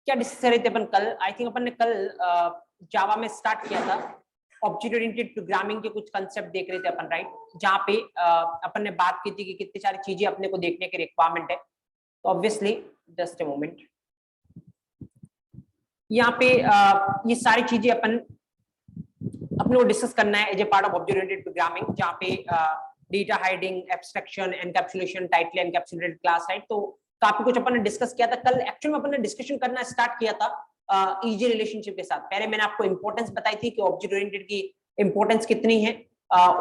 क्या डिस्कस कर रहे थे अपन कल? आई थिंक अपन ने कल जावा में स्टार्ट किया था, ऑब्जेक्ट ओरिएंटेड प्रोग्रामिंग के कुछ कंसेप्ट देख रहे थे अपन, राइट? जहाँ पे अपन ने बात की थी कि कितनी सारी चीजें अपने को देखने की रिक्वायरमेंट है। तो ऑब्वियसली जस्ट ए मोमेंट, यहाँ पे ये सारी चीजें अपन अपने को डिस्कस करना है as a part of object oriented programming, जहाँ पे data hiding, abstraction, encapsulation, tightly encapsulated class, right? तो काफी कुछ अपन ने डिस्कस किया था कल। एक्चुअली में अपन ने डिस्कशन करना स्टार्ट किया था ईजी रिलेशनशिप के साथ। पहले मैंने आपको इंपॉर्टेंस बताई थी कि ऑब्जेक्ट ओरिएंटेड की इंपॉर्टेंस कितनी है।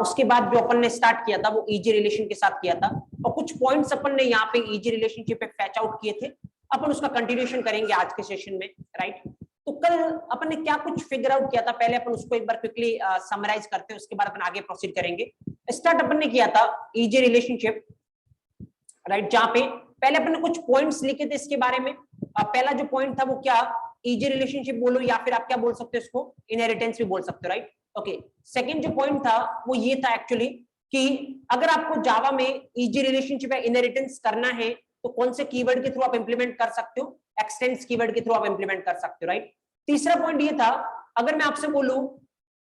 उसके बाद जो अपन ने स्टार्ट किया था वो ईजी रिलेशन के साथ किया था, और कुछ पॉइंट्स अपन ने यहाँ पे ईजी रिलेशनशिप पे फैच आउट किए थे। अपन उसका कंटिन्यूएशन करेंगे आज के सेशन में, राइट? तो कल अपन ने क्या कुछ फिगर आउट किया था, पहले अपन उसको एक बार क्विकली समराइज करते हैं, उसके बाद अपन आगे प्रोसीड करेंगे। स्टार्ट अपन ने किया था ईजी रिलेशनशिप, राइट? जहां पे पहले अपन ने कुछ पॉइंट्स लिखे थे इसके बारे में। पहला जो पॉइंट था वो क्या, ईजी रिलेशनशिप बोलो या फिर आप क्या बोल सकते हो इसको, इनहेरिटेंस भी बोल सकते हो, राइट? ओके। सेकंड जो पॉइंट था वो ये था एक्चुअली कि अगर आपको जावा में ईजी रिलेशनशिप या इनहेरिटेंस करना है तो कौन से कीवर्ड के थ्रू आप इंप्लीमेंट कर सकते हो, एक्सटेंड्स कीवर्ड के थ्रू आप इंप्लीमेंट कर सकते हो, राइट? तीसरा पॉइंट ये था, अगर मैं आपसे बोलूं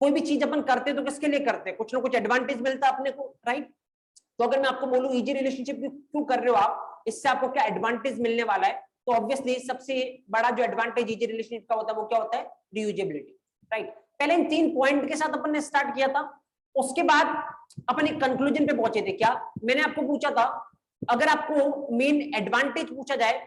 कोई भी चीज अपन करते तो किसके लिए करते हैं, कुछ ना कुछ एडवांटेज मिलता है अपने को, राइट? तो अगर मैं आपको बोलूं इजी रिलेशनशिप क्यों कर रहे हो आप, इससे आपको क्या एडवांटेज मिलने वाला है, तो ऑब्वियसली सबसे बड़ा जो एडवांटेज इजी रिलेशनशिप का होता है वो क्या होता है, रीयूजेबिलिटी, राइट? पहले इन 3 पॉइंट के साथ अपन ने स्टार्ट किया था। उसके बाद अपन एक कंक्लूजन पे पहुंचे थे। क्या मैंने आपको पूछा था, अगर आपको मेन एडवांटेज पूछा जाए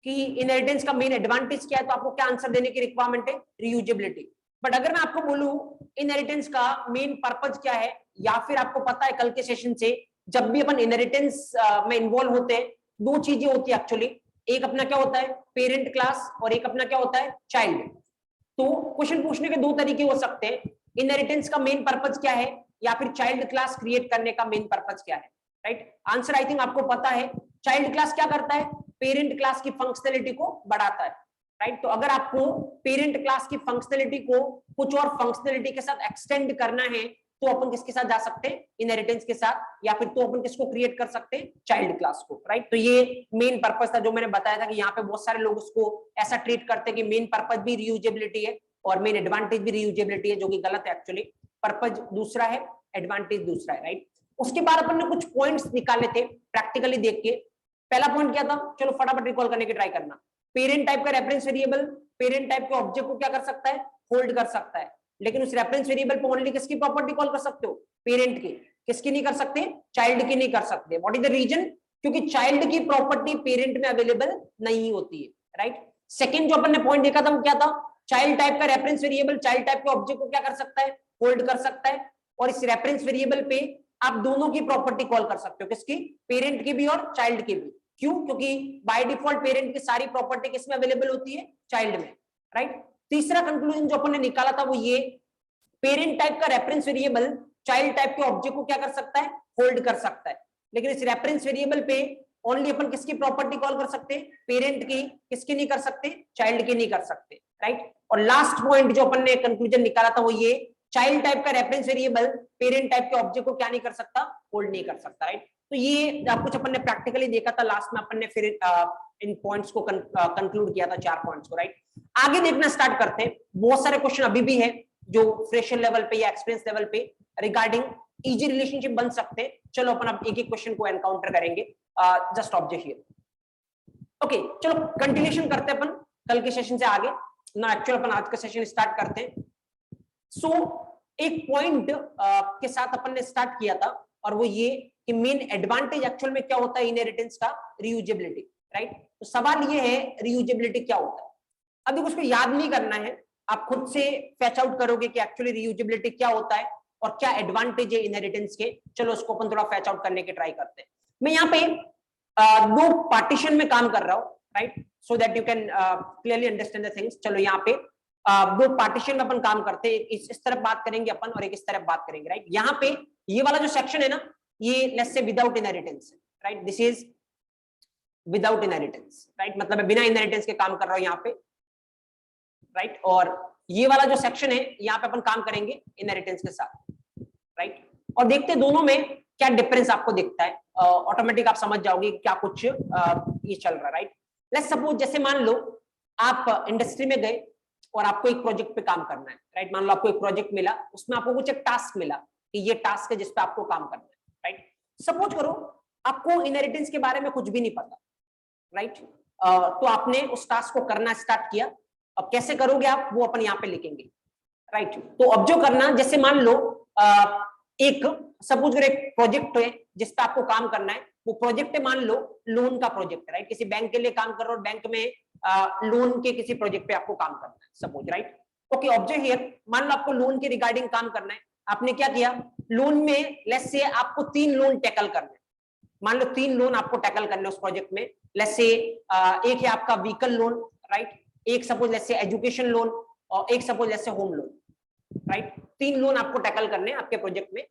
कि इनहेरिटेंस का मेन एडवांटेज क्या है, तो आपको क्या आंसर देने की रिक्वायरमेंट है, रीयूजेबिलिटी। बट अगर मैं आपको बोलूं इनहेरिटेंस का मेन पर्पज क्या है, या फिर आपको पता है कल के सेशन से जब भी अपन इनहेरिटेंस में इन्वॉल्व होते हैं, 2 चीजें होती है एक्चुअली। एक अपना क्या होता है, पेरेंट क्लास, और एक अपना क्या होता है, चाइल्ड। तो क्वेश्चन पूछने के 2 तरीके हो सकते हैं, इनहेरिटेंस का मेन पर्पज क्या है, या फिर चाइल्ड क्लास क्रिएट करने का मेन पर्पज क्या है, राइट? आंसर आई थिंक आपको पता है, चाइल्ड क्लास क्या करता है, पेरेंट क्लास की फंक्शनैलिटी को बढ़ाता है, राइट? तो अगर आपको पेरेंट क्लास की फंक्शनैलिटी को कुछ और फंक्शनैलिटी के साथ एक्सटेंड करना है तो अपन किसके साथ जा सकते हैं, इनहेरिटेंस के साथ, या फिर तो अपन किसको क्रिएट कर सकते हैं, चाइल्ड क्लास को, राइट? तो ये मेन पर्पस था जो मैंने बताया था कि यहाँ पे बहुत सारे लोग उसको ऐसा ट्रीट करते हैं कि मेन पर्पस भी रीयूजेबिलिटी है और मेन एडवांटेज भी रीयूजेबिलिटी है, जो कि गलत है एक्चुअली। पर्पज दूसरा है, एडवांटेज दूसरा है, राइट? उसके बाद अपन ने कुछ पॉइंट्स निकाले थे प्रैक्टिकली देख के। पहला पॉइंट क्या था, चलो फटाफट रिकॉल करने की ट्राई करना। पेरेंट टाइप का रेफरेंस वेरिएबल पेरेंट टाइप के ऑब्जेक्ट को क्या कर सकता है, होल्ड कर सकता है, लेकिन उस रेफरेंस वेरिएबल पे ओनली किसकी प्रॉपर्टी कॉल कर सकते हो, पेरेंट की। किसकी नहीं कर सकते, चाइल्ड की नहीं कर सकते। व्हाट इज द रीजन, क्योंकि चाइल्ड की प्रॉपर्टी पेरेंट में अवेलेबल नहीं होती है, राइट? सेकंड जो अपन ने पॉइंट देखा था वो क्या था, चाइल्ड टाइप का रेफरेंस वेरिएबल चाइल्ड टाइप के ऑब्जेक्ट को क्या कर सकता है, होल्ड कर सकता है, और इस रेफरेंस वेरिएबल पे आप दोनों की प्रॉपर्टी कॉल कर सकते हो, किसकी, पेरेंट की भी और चाइल्ड की भी। क्यों, क्योंकि बाय डिफॉल्ट पेरेंट की सारी प्रॉपर्टी किसमें अवेलेबल होती है, चाइल्ड में, राइट? तीसरा कंक्लूजन जो अपन ने निकाला था वो ये, पेरेंट टाइप का रेफरेंस वेरिएबल चाइल्ड टाइप के ऑब्जेक्ट को क्या कर सकता है, होल्ड कर सकता है, लेकिन इस रेफरेंस वेरिएबल पे ओनली अपन किसकी प्रॉपर्टी कॉल कर सकते हैं, पेरेंट की। किसकी नहीं कर सकते, चाइल्ड की नहीं कर सकते, राइट? और लास्ट पॉइंट जो अपन ने कंक्लूजन निकाला था वो ये, चाइल्ड टाइप का रेफरेंस वेरिएबल पेरेंट टाइप के ऑब्जेक्ट को क्या नहीं कर सकता, होल्ड नहीं कर सकता, राइट? तो ये कुछ अपन ने प्रैक्टिकली देखा था लास्ट में, अपन ने फिर इन पॉइंट्स को कंक्लूड किया था, 4 पॉइंट्स को, राइट? आगे देखना स्टार्ट करते हैं। बहुत सारे क्वेश्चन अभी भी है जो फ्रेशर लेवल पे या एक्सपीरियंस लेवल पे रिगार्डिंग इजी रिलेशनशिप बन सकते हैं। चलो अपन अब एक एक क्वेश्चन को एनकाउंटर करेंगे। Just object here. ओके, चलो कंटिन्यूएशन करते हैं अपन कल के सेशन से आगे ना। एक्चुअल अपन आज का सेशन स्टार्ट करते हैं। सो एक पॉइंट के साथ अपन ने स्टार्ट किया था, और वो ये कि मेन एडवांटेज एक्चुअल में क्या होता है इनहेरिटेंस का, रीयूजेबिलिटी, राइट? तो सवाल ये है रीयूजेबिलिटी क्या होता है। अब देखो उसको याद नहीं करना है, आप खुद से फैच आउट करोगे कि एक्चुअली रीयूजेबिलिटी क्या होता है और क्या एडवांटेज है इनहेरिटेंस के। चलो उसको अपन थोड़ा फैच आउट करने की ट्राई करते हैं। मैं यहाँ पे 2 पार्टीशन में काम कर रहा हूँ, right? So that you can clearly understand the things. चलो यहाँ पे 2 पार्टीशन में अपन काम करते हैं, इस तरफ बात करेंगे अपन और एक इस तरफ बात करेंगे, राइट? यहाँ पे ये वाला जो सेक्शन है ना, ये let's say without inheritance, right? This is without inheritance, right? मतलब मैं बिना इनहेरिटेंस के काम कर रहा हूँ यहाँ पे, राइट? और ये वाला जो सेक्शन है यहाँ पे अपन काम करेंगे इनहेरिटेंस के साथ, राइट? और देखते हैं दोनों में क्या डिफरेंस आपको दिखता है। ऑटोमेटिक आप समझ जाओगे क्या कुछ ये चल रहा है, राइट? लेट्स सपोज जैसे मान लो आप इंडस्ट्री में गए और आपको एक प्रोजेक्ट पे काम करना है, राइट। मान लो आपको एक प्रोजेक्ट मिला, उसमें आपको कुछ एक टास्क मिला कि ये टास्क है जिस पे आपको काम करना है, राइट। सपोज करो आपको इनहेरिटेंस के बारे में कुछ भी नहीं पता, राइट। तो आपने उस टास्क को करना स्टार्ट किया। अब कैसे करोगे आप, वो अपन यहाँ पे लिखेंगे, राइट। तो अब जो करना, जैसे मान लो एक सपोज करो एक प्रोजेक्ट है जिस पे आपको काम करना है। वो प्रोजेक्ट है मान लो लोन का प्रोजेक्ट है, राइट। किसी बैंक के लिए काम कर रहे हो, बैंक में लोन के किसी प्रोजेक्ट पे आपको काम करना है suppose, right. Okay, object here, मान लो आपको लोन के रिगार्डिंग काम करना है। आपने क्या किया, लोन में लेट्स से आपको 3 लोन टैकल करना है। मान लो 3 लोन आपको टैकल करने उस प्रोजेक्ट में। लेट्स से एक है आपका व्हीकल लोन, राइट। एक suppose let's say education loan, और एक suppose let's say home loan, right. 3 loan आपको टैकल करने हैं आपके प्रोजेक्ट में,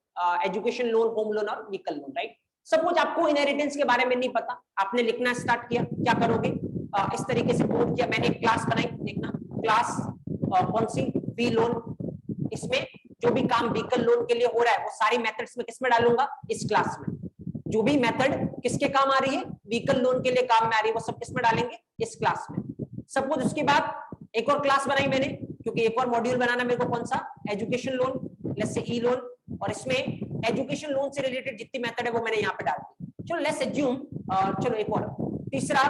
एजुकेशन लोन, होम लोन और व्हीकल लोन, राइट। सपोज आपको इनहेरिटेंस के बारे में नहीं पता, आपने लिखना स्टार्ट किया, क्या करोगे, इस तरीके से कोड किया। मैंने एक क्लास बनाई, देखना क्लास कौन सी, वी लोन। इसमें जो भी काम व्हीकल लोन के लिए हो रहा है वो सारी मेथड्स में किस में डालूंगा, इस क्लास में। जो भी मेथड किसके काम आ रही है, व्हीकल लोन के लिए काम में आ रही है, वो सब किस में डालेंगे, इस क्लास में। सपोज उसके बाद एक और क्लास बनाई मैंने, क्योंकि एक और मॉड्यूल बनाना मेरे को, कौन सा, education loan, let's say E loan, और इसमें एजुकेशन लोन से रिलेटेड जितनी मेथड है वो मैंने यहाँ पे डाल दी। चलो लेट्स एज्यूम, चलो एक और तीसरा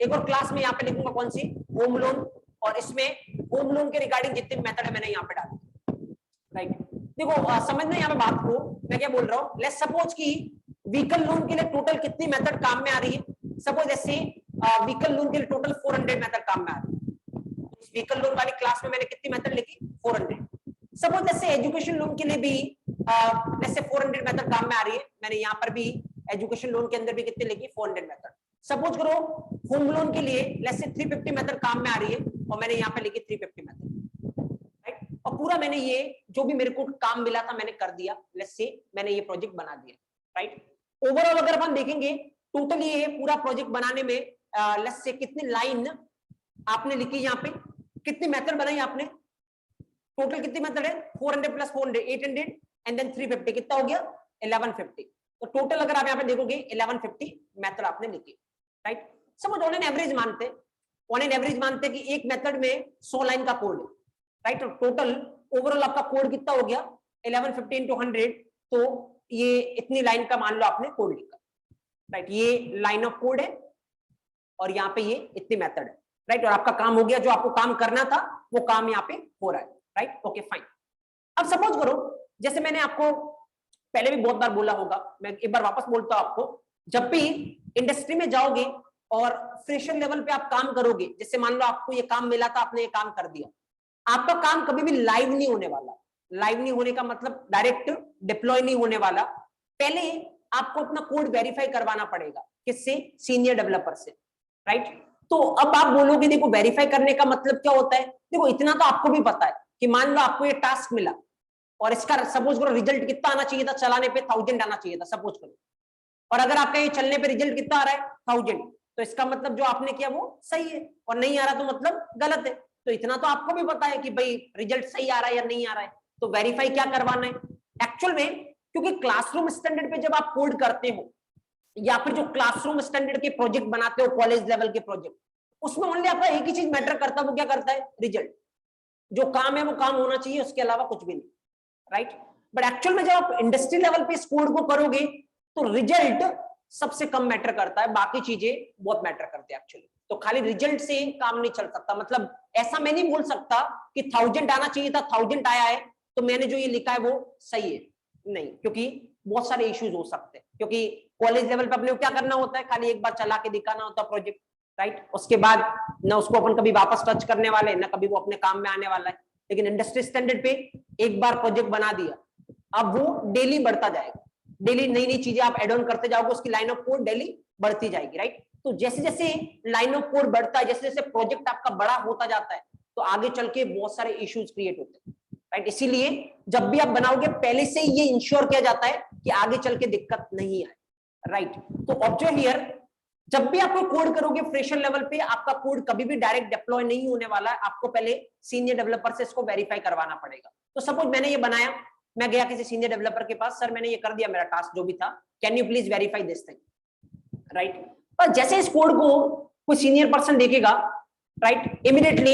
एक और क्लास में यहाँ पे लिखूंगा, कौन सी, होम लोन, और इसमें होम लोन के रिगार्डिंग जितनी मेथड है मैंने यहाँ पे डाल दी, राइट। देखो समझना यहाँ पे बात को, मैं क्या बोल रहा हूँ। लेट्स सपोज कि व्हीकल लोन के लिए टोटल कितनी मेथड काम में आ रही है। सपोज ऐसे व्हीकल लोन के लिए टोटल 400 मेथड काम में आ रही है। इस व्हीकल लोन वाली क्लास में मैंने कितनी मेथड लिखी, 400। सपोज जैसे एजुकेशन लोन के लिए भी जैसे 400 मेथड काम में आ रही है, मैंने यहाँ पर भी एजुकेशन लोन के अंदर भी कितनी लिखी, 400 मेथड। सपोज करो होम लोन के लिए लेट्स से 350 मेथड काम में आ रही है, और मैंने यहाँ पे लिखी 350 मेथड, राइट। और पूरा मैंने ये जो भी मेरे को काम मिला था मैंने कर दिया, लेट्स से मैंने ये प्रोजेक्ट बना दिया, राइट। ओवरऑल अगर अपन देखेंगे टोटली ये पूरा प्रोजेक्ट बनाने में लेट्स से कितनी लाइन आपने लिखी, यहाँ पे कितनी मेथड बनाई आपने, टोटल कितनी मेथड है, 400 प्लस 400 800 एंड देन 350 कितना हो गया, 1150। तो टोटल अगर आप यहाँ पे देखोगे 1150 मेथड आपने लिखी, राइट। समझ ऑन एन एवरेज मानते, ऑन एन एवरेज मानते कि एक मेथड में 100 लाइन का कोड है, राइट। और टोटल ओवरऑल आपका कोड कितना हो गया, 1150 into 100, तो ये इतनी लाइन का मान लो आपने कोड लिखा, राइट। ये लाइन ऑफ कोड है और यहाँ पे ये इतनी मेथड है, राइट। और आपका काम हो गया, जो आपको काम करना था वो काम यहाँ पे हो रहा है, राइट। Okay fine. अब सपोज करो, जैसे मैंने आपको पहले भी बहुत बार बोला होगा, मैं एक बार वापस बोलता हूं आपको, जब भी इंडस्ट्री में जाओगे और फ्रेशर लेवल पे आप काम करोगे, जैसे मान लो आपको ये काम मिला था, आपने ये काम कर दिया, आपका काम कभी भी लाइव नहीं होने वाला। लाइव नहीं होने का मतलब डायरेक्ट डिप्लॉय नहीं होने वाला। पहले आपको अपना कोड वेरीफाई करवाना पड़ेगा, किससे, सीनियर डेवलपर से, राइट। तो अब आप बोलोगे देखो वेरीफाई करने का मतलब क्या होता है, देखो इतना तो आपको भी पता है कि मान लो आपको ये टास्क मिला और इसका सपोज करो रिजल्ट कितना आना चाहिए था, चलाने पे 1000 आना चाहिए था सपोज करो, और अगर आपका ये चलने पे रिजल्ट कितना आ रहा है 1000, तो इसका मतलब जो आपने किया वो सही है, और नहीं आ रहा तो मतलब गलत है। तो इतना तो आपको भी पता है कि भाई रिजल्ट सही आ रहा है या नहीं आ रहा है, तो वेरीफाई क्या करवाना है एक्चुअल में, क्योंकि क्लासरूम स्टैंडर्ड पे जब आप कोड करते हो या फिर जो क्लासरूम स्टैंडर्ड के प्रोजेक्ट बनाते हो, कॉलेज लेवल के प्रोजेक्ट, उसमें ओनली आपका एक ही चीज मैटर करता है, वो क्या करता है, रिजल्ट। जो काम है वो काम होना चाहिए, उसके अलावा कुछ भी नहीं, राइट। बट एक्चुअल में जब आप इंडस्ट्री लेवल पे इस कोड को करोगे तो रिजल्ट सबसे कम मैटर करता है, बाकी चीजें बहुत मैटर करते हैं एक्चुअली। तो खाली रिजल्ट से काम नहीं चल सकता, मतलब ऐसा मैं नहीं बोल सकता कि 1000 आना चाहिए था 1000 आया है तो मैंने जो ये लिखा है वो सही है, नहीं, क्योंकि बहुत सारे इश्यूज हो सकते हैं। क्योंकि कॉलेज लेवल पे अपने को क्या करना होता है, खाली एक बार चला के दिखाना होता है प्रोजेक्ट, राइट। उसके बाद ना उसको अपन कभी वापस टच करने वाले, ना कभी वो अपने काम में आने वाला है। लेकिन इंडस्ट्री स्टैंडर्ड पे एक बार प्रोजेक्ट बना दिया, अब वो डेली बढ़ता जाएगा, डेली नई नई चीजें आप एड ऑन करते जाओगे, उसकी लाइन ऑफ कोड डेली बढ़ती जाएगी, राइट। तो जैसे जैसे लाइन ऑफ कोड बढ़ता है, जैसे जैसे प्रोजेक्ट आपका बड़ा होता जाता है, तो आगे चल के बहुत सारे इश्यूज क्रिएट होते हैं, राइट। इसीलिए जब भी आप बनाओगे पहले से ये इंश्योर किया जाता है कि आगे चल के दिक्कत नहीं आए, राइट। तो ऑब्जर्व हियर, जब भी आप कोई कोड करोगे फ्रेशर लेवल पे, आपका कोड कभी भी डायरेक्ट डिप्लॉय नहीं होने वाला है, आपको पहले सीनियर डेवलपर से इसको वेरीफाई करवाना पड़ेगा। तो सपोज मैंने ये बनाया, मैं गया किसी सीनियर डेवलपर के पास, सर मैंने ये कर दिया, मेरा टास्क जो भी था, can you please verify this thing, right. पर जैसे इस कोड को कोई सीनियर पर्सन देखेगा राइट। इमीडिएटली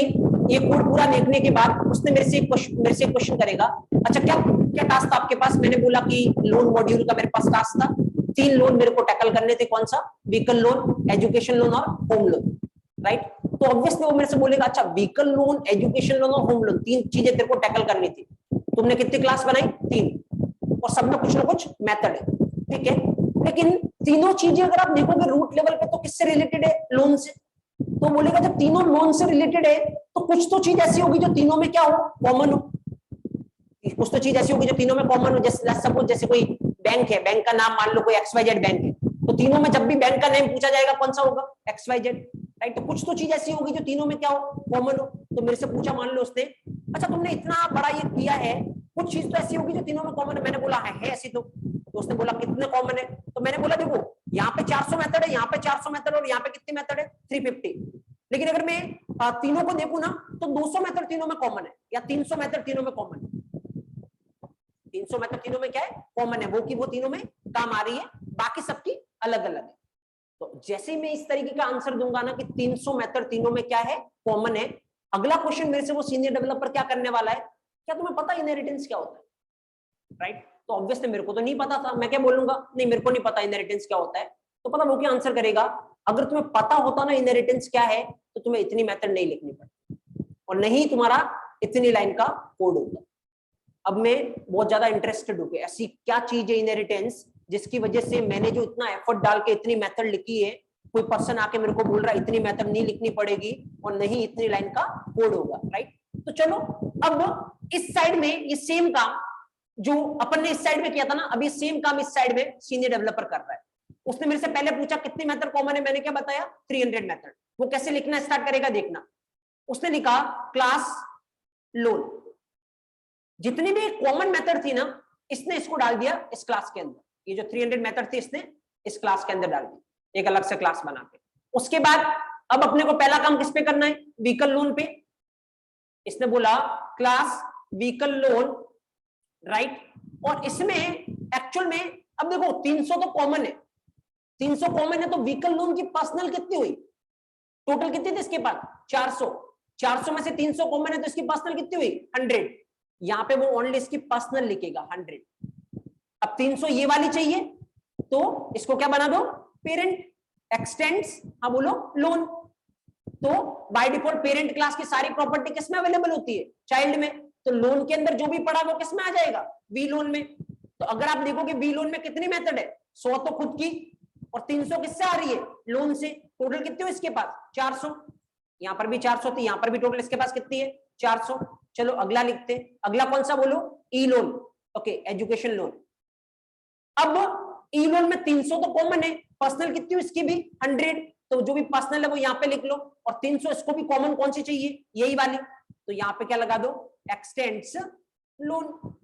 ये कोड पूरा देखने के बाद उसने मेरे से क्वेश्चन करेगा, अच्छा क्या क्या टास्क था आपके पास? मैंने बोला कि लोन मॉड्यूल का मेरे पास टास्क था, 3 लोन मेरे को टैकल करने थे, कौन सा? व्हीकल लोन, एजुकेशन लोन और होम लोन, राइट। तो ऑब्वियसली वो मेरे से बोलेगा, अच्छा व्हीकल लोन, एजुकेशन लोन और होम लोन, 3 चीजें तेरे को टैकल करनी थी, तुमने कितनी क्लास बनाई? 3, और सब में कुछ ना कुछ मेथड है, ठीक है। लेकिन तीनों चीजें अगर आप देखोगे रूट लेवल पे तो किससे रिलेटेड है? लोन से। तो बोलेगा जब तीनों लोन से रिलेटेड है तो कुछ तो चीज ऐसी होगी जो तीनों में क्या हो? कॉमन हो। कुछ तो चीज ऐसी होगी जो तीनों में कॉमन हो। जैसे सपोज जैसे कोई बैंक है, बैंक का नाम मान लो कोई XYZ बैंक है, तो तीनों में जब भी बैंक का नेम पूछा जाएगा कौन सा होगा? XYZ, right. तो कुछ तो चीज ऐसी होगी जो तीनों में क्या हो? कॉमन हो। तो मेरे से पूछा मान लो उसने, अच्छा तुमने इतना बड़ा ये किया है, कुछ चीज तो ऐसी होगी जो तीनों में कॉमन है। मैंने बोला है ऐसी। तो उसने बोला कितने कॉमन है? तो मैंने बोला देखो यहाँ पे 400 मेथड है, यहाँ पे 400 मेथड और यहाँ पे कितनी मेथड है? 350। लेकिन अगर मैं तीनों को देखूं ना तो 200 मेथड तीनों में कॉमन है, या 300 मेथड तीनों में कॉमन है। 300 मेथड तीनों में क्या है? कॉमन है, वो की वो तीनों में काम आ रही है, बाकी सबकी अलग अलग है। तो जैसे ही मैं इस तरीके का आंसर दूंगा ना कि 300 मेथड तीनों में क्या है? कॉमन है, अगला क्वेश्चन मेरे से वो सीनियर डेवलपर क्या करने वाला है, क्या तुम्हें पता इनहेरिटेंस क्या होता है? राइट। तो ऑब्वियसली मेरे को तो नहीं पता था, मैं क्या बोलूंगा? नहीं मेरे को नहीं पता इनहेरिटेंस क्या होता है। तो पता वो क्या आंसर करेगा, अगर तुम्हें पता होता ना इनहेरिटेंस क्या है तो तुम्हें इतनी मेथड नहीं लिखनी पड़ती और नहीं तुम्हारा इतनी लाइन का कोड होता। अब मैं बहुत ज्यादा इंटरेस्टेड हूँ ऐसी क्या चीज है इनहेरिटेंस जिसकी वजह से मैंने जो इतना एफर्ट डाल के इतनी मेथड लिखी है, कोई पर्सन आके मेरे को बोल रहा है इतनी मेथड नहीं लिखनी पड़ेगी और नहीं इतनी लाइन का कोड होगा, राइट। तो चलो अब इस साइड में ये सेम काम जो अपन ने इस साइड में किया था ना, अभी सेम काम इस साइड में सीनियर डेवलपर कर रहा है। उसने मेरे से पहले पूछा कितनी मेथड कॉमन है, मैंने क्या बताया? 300 मेथड। वो कैसे लिखना स्टार्ट करेगा देखना। उसने लिखा क्लास लोन, जितनी भी कॉमन मेथड थी ना इसने इसको डाल दिया इस क्लास के अंदर। ये जो 300 मेथड थी इसने इस क्लास के अंदर डाल दी, एक अलग से क्लास बना के। उसके बाद अब अपने को पहला काम किस पे करना है? व्हीकल लोन पे। इसने बोला क्लास व्हीकल लोन, राइट। और इसमें एक्चुअल में अब देखो 300 तो कॉमन है, 300 कॉमन है तो व्हीकल लोन की पर्सनल कितनी हुई? टोटल कितनी थी इसके पास? 400। 400 में से 300 कॉमन है तो इसकी पर्सनल कितनी हुई? 100। यहां पे वो ओनली इसकी पर्सनल लिखेगा 100। अब 300 ये वाली चाहिए तो इसको क्या बना दो? पेरेंट एक्सटेंड्स, हाँ बोलो, लोन। तो बाय डिफॉल्ट पेरेंट क्लास की सारी प्रॉपर्टी किसमें अवेलेबल होती है? चाइल्ड में। तो लोन के अंदर जो भी पड़ा वो किसमें आ जाएगा? वी लोन में। तो अगर आप देखोगे वी लोन में कितनी मेथड है? 100 तो खुद की और 300 किससे आ रही है? लोन से। टोटल कितनी हो इसके पास? 400। यहां पर भी 400 थी, यहां पर भी टोटल इसके पास कितनी है? 400। चलो अगला लिखते हैं। अगला कौन सा बोलो? ई लोन, ओके, एजुकेशन लोन। अब ई लोन में 300 तो कॉमन है, पर्सनल कितनी हो इसकी भी? 100। तो जो भी पर्सनल है वो यहाँ पे लिख लो और 300 इसको भी कॉमन कौन सी चाहिए? यही वाली। तो यहाँ पे क्या लगा दो? X tends loan.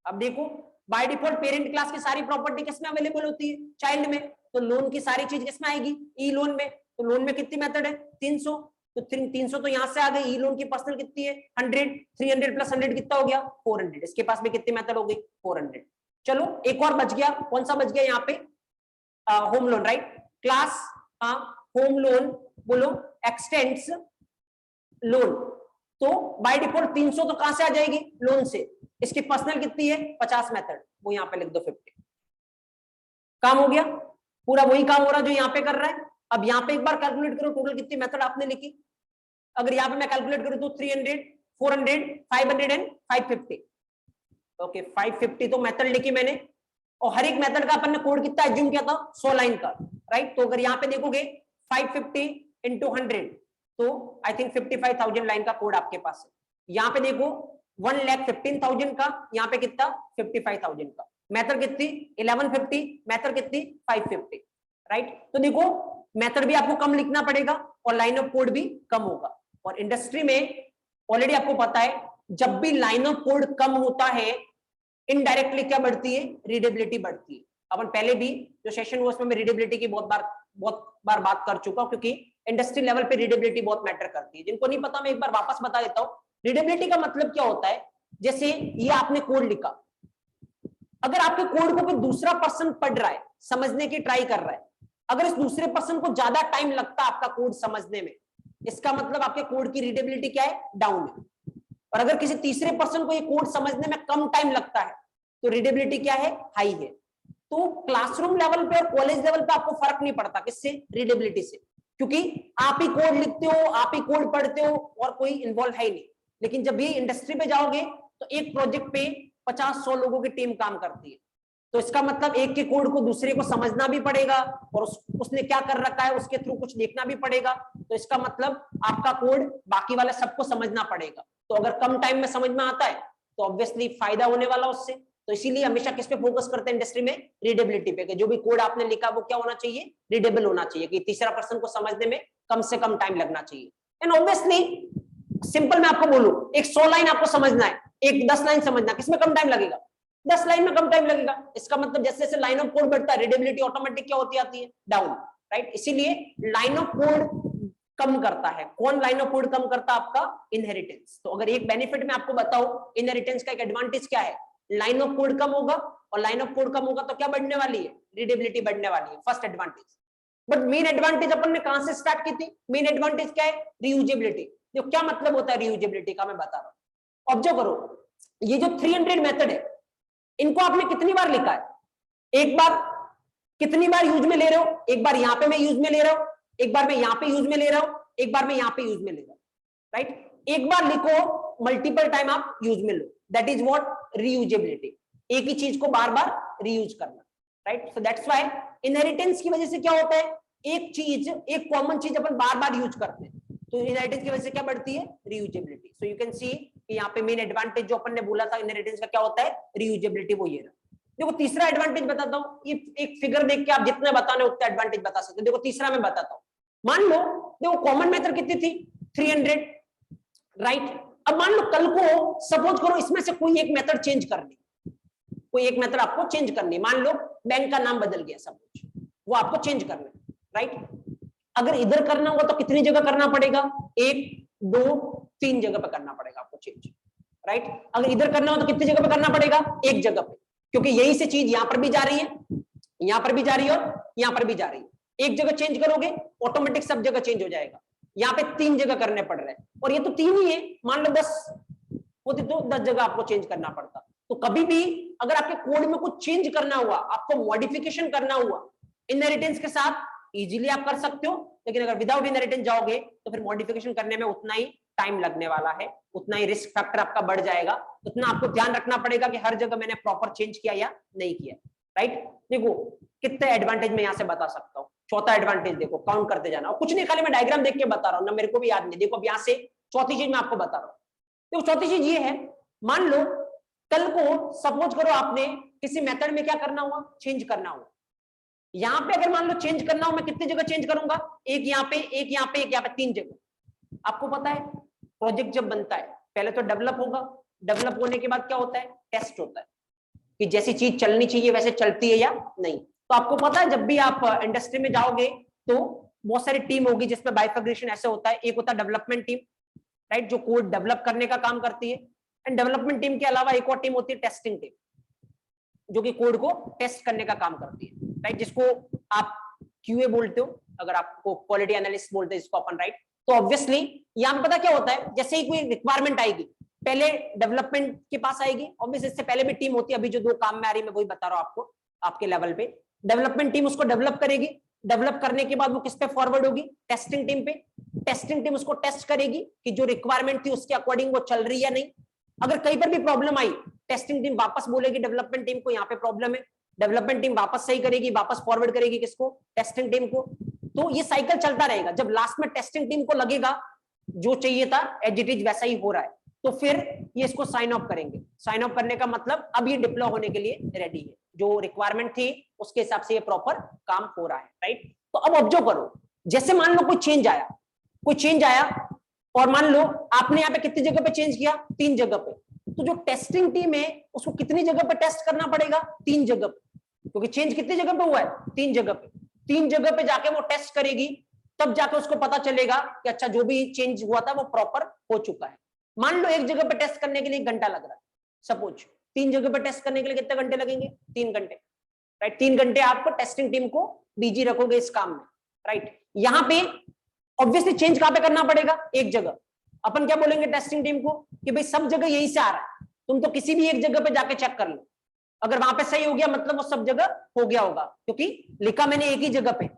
अब देखो बाय डिफॉल्ट पेरेंट क्लास की सारी प्रॉपर्टी किसमें अवेलेबल होती है? चाइल्ड में। तो लोन की सारी चीज किसमें आएगी? ई लोन में। तो लोन में कितनी मेथड है? 300। तो 300 तो यहां से आ गई। ई लोन की पर्सनल कितनी है? 100। 300 प्लस 100 कितना हो गया? 400। इसके पास में कितनी मेथड हो गई? 400। चलो एक और बच गया, कौन सा बच गया यहाँ पे? Home loan, right. Class home loan बोलो एक्सटेंड्स लोन। तो बाय डिफॉल्ट 300 तो कहां से आ जाएगी? लोन से। इसकी पर्सनल कितनी है? 50 मेथड, वो यहां पे लिख दो 50। काम हो गया, पूरा वही काम हो रहा जो यहां पे कर रहा है। अब यहां पे एक बार कैलकुलेट करो टोटल कितनी मेथड आपने लिखी। अगर यहां पे मैं कैलकुलेट करूं तो 300, 400, 500 एंड 550। ओके 550 तो मेथड लिखी मैंने और हर एक मेथड का अपन ने कोड कितना एज्यूम किया था? 100 लाइन का, राइट। तो अगर यहाँ पे देखोगे 550 इंटू 100 तो आई थिंक 55,000 लाइन का कोड आपके पास है। यहाँ पे देखो 1,15,000 का, यहाँ पे कितना? 55,000 का। मेथड कितनी? 1150, मेथड कितनी? 550, राइट। तो देखो मेथड भी आपको कम लिखना पड़ेगा और लाइन ऑफ कोड भी कम होगा। और इंडस्ट्री में ऑलरेडी आपको पता है जब भी लाइन ऑफ कोड कम होता है इनडायरेक्टली क्या बढ़ती है? रीडेबिलिटी बढ़ती है। अपन पहले भी जो सेशन हुआ उसमें मैं रीडेबिलिटी की बहुत बार बात कर चुका हूं, क्योंकि इंडस्ट्री लेवल पे रीडेबिलिटी बहुत मैटर करती है। जिनको नहीं पता मैं एक बार वापस बता देता हूं। रीडेबिलिटी का मतलब क्या होता है? जैसे ये आपने कोड लिखा, अगर आपके कोड को कोई दूसरा पर्सन पढ़ रहा है, समझने की ट्राई कर रहा है, अगर इस दूसरे पर्सन को ज्यादा टाइम लगता है आपका कोड समझने में, इसका मतलब आपके कोड की रीडेबिलिटी क्या है, डाउन है। और अगर किसी तीसरे पर्सन को ये कोड समझने में कम टाइम लगता है तो रीडेबिलिटी क्या है, हाई है। तो क्लासरूम लेवल पे और कॉलेज लेवल पे आपको फर्क नहीं पड़ता, किससे, रीडेबिलिटी से, क्योंकि आप ही कोड लिखते हो, आप ही कोड पढ़ते हो और कोई इन्वॉल्व है ही नहीं। लेकिन जब ये इंडस्ट्री पे जाओगे तो एक प्रोजेक्ट पे 50-100 लोगों की टीम काम करती है, तो इसका मतलब एक के कोड को दूसरे को समझना भी पड़ेगा और उसने क्या कर रखा है उसके थ्रू कुछ देखना भी पड़ेगा। तो इसका मतलब आपका कोड बाकी वाले सबको समझना पड़ेगा। तो अगर कम टाइम में समझ में आता है तो ऑब्वियसली फायदा होने वाला उससे। तो इसीलिए हमेशा किस पे फोकस करते हैं इंडस्ट्री में, रीडेबिलिटी पे, कि जो भी कोड आपने लिखा वो क्या होना चाहिए, रीडेबल होना चाहिए, कि तीसरा पर्सन को समझने में कम से कम टाइम लगना चाहिए। एंड ऑब्वियसली सिंपल मैं आपको बोलूं, एक 100 लाइन आपको समझना है, एक 10 लाइन समझना, किसमें कम टाइम लगेगा, 10 लाइन में कम टाइम लगेगा। इसका मतलब जैसे जैसे लाइन ऑफ कोड बढ़ता है रीडेबिलिटी ऑटोमेटिक क्या होती आती है, डाउन, राइट। इसीलिए लाइन ऑफ कोड कम करता है। कौन लाइन ऑफ कोड कम करता है, आपका इनहेरिटेंस। तो अगर एक बेनिफिट मैं आपको बताऊं, इनहेरिटेंस का एक एडवांटेज क्या है, लाइन ऑफ कोड कम होगा, और लाइन ऑफ कोड कम होगा तो क्या बढ़ने वाली है, रीडेबिलिटी बढ़ने वाली है, first advantage. But main advantage अपन ने कहां से स्टार्ट की थी, मेन एडवांटेज क्या है, रीयूजेबिलिटी। जो क्या मतलब होता है रीयूजेबिलिटी का मैं बता रहा हूं। ऑब्जर्व करो, ये जो 300 मेथड है, इनको आपने कितनी बार लिखा है, एक बार, कितनी बार यूज में ले रहे हो, एक बार यहां पे मैं यूज में ले रहा हूं, एक बार मैं यहां पे यूज में ले रहा हूं, एक बार मैं यहां पे यूज में ले रहा हूं, राइट। एक बार लिखो, मल्टीपल टाइम आप यूज में लो, दैट इज व्हाट, रीयूजेबिलिटी। एक ही चीज को बार बार रीयूज करना, right. So that's why inheritance की वजह से क्या होता है, एक चीज, एक कॉमन चीज अपन बार बार यूज करते हैं, तो इनहेरिटेंस की वजह से क्या बढ़ती है, reusability. So you can see कि यहाँ पे मेन एडवांटेज जो अपन ने बोला था इनहेरिटेंस का क्या होता है, रीयूजेबिलिटी, वो ये रहा। देखो तीसरा एडवांटेज बताता हूँ, ये एक फिगर देख के आप जितने बताने उतने एडवांटेज बता सकते हो। देखो तीसरा मैं बताता हूँ, मान लो देखो कॉमन मेथड कितनी थी, 300, राइट। अब मान लो कल को सपोज करो इसमें से कोई एक मेथड चेंज करनी, कोई एक मेथड आपको चेंज करनी, मान लो बैंक का नाम बदल गया सपोज, वो आपको चेंज करना है, राइट। अगर इधर करना होगा तो कितनी जगह करना पड़ेगा, 1 2 3 जगह पे करना पड़ेगा आपको चेंज, राइट। अगर इधर करना हो तो कितनी जगह पे करना पड़ेगा, एक जगह पे, क्योंकि यही से चीज यहां पर भी जा रही है, यहां पर भी जा रही है और यहां पर भी जा रही है। एक जगह चेंज करोगे ऑटोमेटिक सब जगह चेंज हो जाएगा। यहाँ पे 3 जगह करने पड़ रहे हैं, और ये तो 3 ही है, मान लो 10 होती तो 10 जगह आपको चेंज करना पड़ता। तो कभी भी अगर आपके कोड में कुछ चेंज करना हुआ, आपको मॉडिफिकेशन करना हुआ इनहेरिटेंस के साथ, इजीली आप कर सकते हो। लेकिन अगर विदाउट इनहेरिटेंस जाओगे तो फिर मॉडिफिकेशन करने में उतना ही टाइम लगने वाला है, उतना ही रिस्क फैक्टर आपका बढ़ जाएगा, उतना आपको ध्यान रखना पड़ेगा कि हर जगह मैंने प्रॉपर चेंज किया या नहीं किया, राइट। देखो कितने एडवांटेज मैं यहां से बता सकता हूँ। चौथा एडवांटेज देखो, काउंट करते जाना, और कुछ नहीं, खाली मैं डायग्राम देख के बता रहा हूँ ना, मेरे को भी याद नहीं। देखो अब यहां से चौथी चीज मैं आपको बता रहा हूँ। देखो चौथी चीज ये है, मान लो कल को सपोज करो आपने किसी मेथड में क्या करना हुआ, चेंज करना हुआ। यहां पे अगर मान लो चेंज करना हो, मैं कितनी जगह चेंज करूंगा, एक यहाँ पे, एक यहाँ पे, एक यहाँ पे, 3 जगह। आपको पता है प्रोजेक्ट जब बनता है पहले तो डेवलप होगा, डेवलप होने के बाद क्या होता है, टेस्ट होता है, कि जैसी चीज चलनी चाहिए वैसे चलती है या नहीं। तो आपको पता है जब भी आप इंडस्ट्री में जाओगे तो बहुत सारी टीम होगी जिसमें बाइफर्गेशन ऐसे होता है, एक होता है डेवलपमेंट टीम, राइट, जो कोड डेवलप करने का काम करती है, एंड डेवलपमेंट टीम के अलावा एक और टीम होती है टेस्टिंग टीम, जो कि कोड को टेस्ट करने का काम करती है, राइट, जिसको आप क्यूए बोलते हो, अगर आपको क्वालिटी एनालिस्ट बोलते हैं इसको अपन, राइट। तो ऑब्वियसली यहाँ पे पता क्या होता है, जैसे ही कोई रिक्वायरमेंट आएगी पहले डेवलपमेंट के पास आएगी, ऑब्वियसली इससे पहले भी टीम होती है, अभी जो 2 काम में आ रही है मैं वही बता रहा हूँ आपको, आपके लेवल पे डेवलपमेंट टीम उसको डेवलप करेगी, डेवलप करने के बाद वो किस पे फॉरवर्ड होगी, टेस्टिंग टीम पे, टेस्टिंग टीम उसको टेस्ट करेगी कि जो रिक्वायरमेंट थी उसके अकॉर्डिंग वो चल रही है या नहीं। अगर कहीं पर भी प्रॉब्लम आई, टेस्टिंग टीम वापस बोलेगी डेवलपमेंट टीम को यहाँ पे प्रॉब्लम है, डेवलपमेंट टीम वापस सही करेगी, वापस फॉरवर्ड करेगी किसको, टेस्टिंग टीम को। तो ये साइकिल चलता रहेगा, जब लास्ट में टेस्टिंग टीम को लगेगा जो चाहिए था एज इट इज वैसा ही हो रहा है, तो फिर ये इसको साइन ऑफ करेंगे। साइन ऑफ करने का मतलब अब ये डिप्लॉय होने के लिए रेडी है, जो रिक्वायरमेंट थी उसके हिसाब से ये प्रॉपर काम हो रहा है, राइट। तो अब ऑब्जर्व करो, जैसे मान लो कोई चेंज आया, कोई चेंज आया, और मान लो आपने यहाँ पे कितनी जगह पे चेंज किया, 3 जगह पे, तो जो टेस्टिंग टीम है उसको कितनी जगह पे टेस्ट करना पड़ेगा, 3 जगह पे, क्योंकि चेंज कितनी जगह पे हुआ है, 3 जगह पे। 3 जगह पे जाके वो टेस्ट करेगी, तब जाके उसको पता चलेगा कि अच्छा जो भी चेंज हुआ था वो प्रॉपर हो चुका है। मान लो एक जगह पे टेस्ट करने के लिए 1 घंटा लग रहा है, सपोज 3 जगह पे टेस्ट करने के लिए कितने घंटे लगेंगे, 3 घंटे, राइट। 3 घंटे आपको टेस्टिंग टीम को बिजी रखोगे इस काम में, राइट। यहाँ पे ऑब्वियसली चेंज कहां पे करना पड़ेगा, एक जगह। अपन क्या बोलेंगे टेस्टिंग टीम को कि भाई सब जगह यही से आ रहा है, तुम तो किसी भी एक जगह पे जाके चेक कर लो, अगर वहां पे सही हो गया मतलब वो सब जगह हो गया होगा, क्योंकि लिखा मैंने एक ही जगह पे,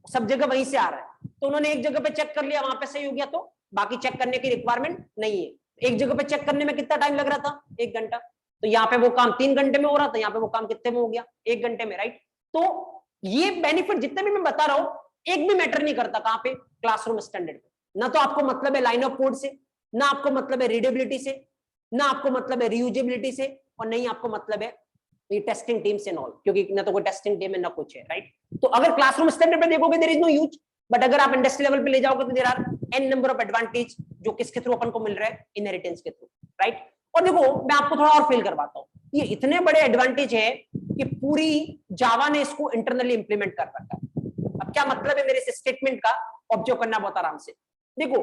सब जगह वहीं से आ रहा है। तो उन्होंने एक जगह पे चेक कर लिया, वहां पे सही हो गया, तो बाकी चेक करने की रिक्वायरमेंट नहीं है। एक जगह पे चेक करने में कितना टाइम लग रहा था, 1 घंटा, तो यहाँ पे वो काम 3 घंटे में हो रहा था, यहाँ पे वो काम कितने में हो गया, 1 घंटे में, राइट। तो ये बेनिफिट जितने भी मैं बता रहा हूं, एक भी मैटर नहीं करता कहां पे, क्लासरूम स्टैंडर्ड पे। ना तो आपको मतलब है लाइन ऑफ कोड से, ना आपको मतलब है रीडेबिलिटी से, ना आपको मतलब है रीयूजेबिलिटी से, और नहीं आपको मतलब है ये टेस्टिंग टीम से नॉल, क्योंकि ना तो कोई टेस्टिंग टीम है ना कुछ है, राइट। तो अगर क्लासरूम स्टैंडर्ड पे देखोगे there is no use, but अगर आप इंडस्ट्री लेवल पे ले जाओगे तो there are N number of advantage जो किसके थ्रू अपन को मिल रहा है, इनहेरिटेंस के थ्रू, राइट। और देखो मैं आपको थोड़ा और फील करवाता हूं, ये इतने बड़े एडवांटेज है कि पूरी जावा ने इसको इंटरनली इंप्लीमेंट कर रखा है। अब क्या मतलब है मेरे इस स्टेटमेंट का, ऑब्जर्व करना बहुत आराम से। देखो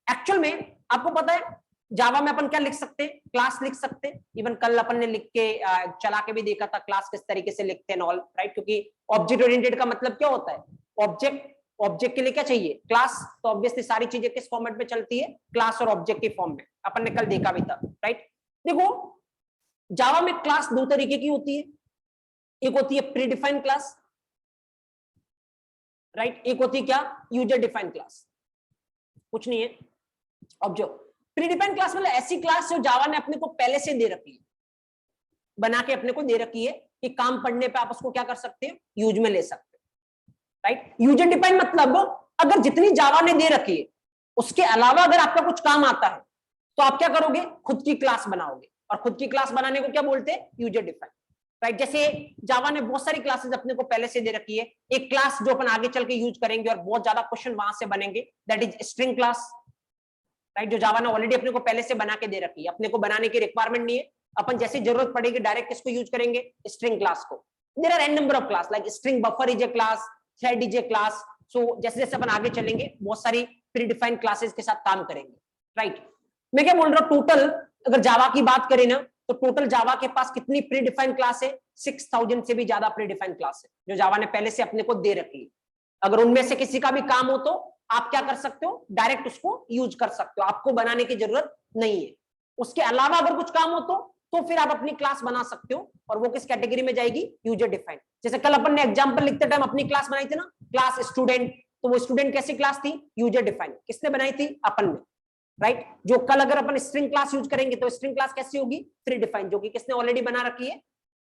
एक्चुअल में आपको पता है जावा में अपन क्या लिख सकते हैं, क्लास लिख सकते हैं। इवन कल अपन ने लिख के चला के भी देखा था क्लास किस तरीके से लिखते हैं ऑल, राइट। क्योंकि ऑब्जेक्ट ओरिएंटेड का मतलब क्या होता है, ऑब्जेक्ट के लिए क्या चाहिए, क्लास। तो ऑब्वियसली सारी चीजें किस फॉर्मेट में चलती है, क्लास और ऑब्जेक्ट के फॉर्म में, अपन ने कल देखा भी था, राइट। देखो जावा में क्लास दो तरीके की होती है, एक होती है प्री डिफाइंड क्लास, राइट, एक होती है क्या, यूजर डिफाइंड क्लास। कुछ नहीं है। अब जो प्री डिफाइंड क्लास मतलब ऐसी क्लास जो जावा ने अपने को पहले से दे रखी है, बना के अपने को दे रखी है कि काम पढ़ने पे आप उसको क्या कर सकते हो, यूज में ले सकते हो, राइट। यूजर डिफाइंड मतलब अगर जितनी जावा ने दे रखी है उसके अलावा अगर आपका कुछ काम आता है तो आप क्या करोगे, खुद की क्लास बनाओगे, और खुद की क्लास बनाने को क्या बोलते हैं, यूजर डिफाइंड, राइट। जैसे जावा ने बहुत सारी क्लासेस अपने को पहले से दे रखी है, एक क्लास जो अपन आगे चल के यूज करेंगे और बहुत ज्यादा क्वेश्चन वहां से बनेंगे, that is string class, right. जो जावा ने ऑलरेडी अपने को पहले से बना के दे रखी है, अपने को बनाने की रिक्वायरमेंट नहीं है, अपन जैसी जरूरत पड़ेगी डायरेक्ट किसको यूज करेंगे, स्ट्रिंग क्लास को। There are N number of class like string buffer is a class, thread is a class. So जैसे जैसे अपन आगे चलेंगे बहुत सारी प्री डिफाइंड क्लासेस के साथ काम करेंगे, राइट। मैं क्या बोल रहा हूँ, टोटल अगर जावा की बात करें ना तो टोटल जावा के पास कितनी प्री डिफाइंड क्लास है, 6000 से भी ज्यादा प्री डिफाइंड क्लास है जो जावा ने पहले से अपने को दे रखी है। अगर उनमें से किसी का भी काम हो तो आप क्या कर सकते हो, डायरेक्ट उसको यूज कर सकते हो, आपको बनाने की जरूरत नहीं है। उसके अलावा अगर कुछ काम हो तो फिर आप अपनी क्लास बना सकते हो, और वो किस कैटेगरी में जाएगी, यूजर डिफाइंड। जैसे कल अपन ने एग्जांपल लिखते टाइम अपनी क्लास बनाई थी ना, क्लास स्टूडेंट, तो वो स्टूडेंट कैसी क्लास थी, यूजर डिफाइंड। किसने बनाई थी, अपन ने, राइट। जो कल अगर अपन स्ट्रिंग क्लास यूज करेंगे तो स्ट्रिंग क्लास कैसी होगी, प्री डिफाइंड, जो कि किसने ऑलरेडी बना रखी है,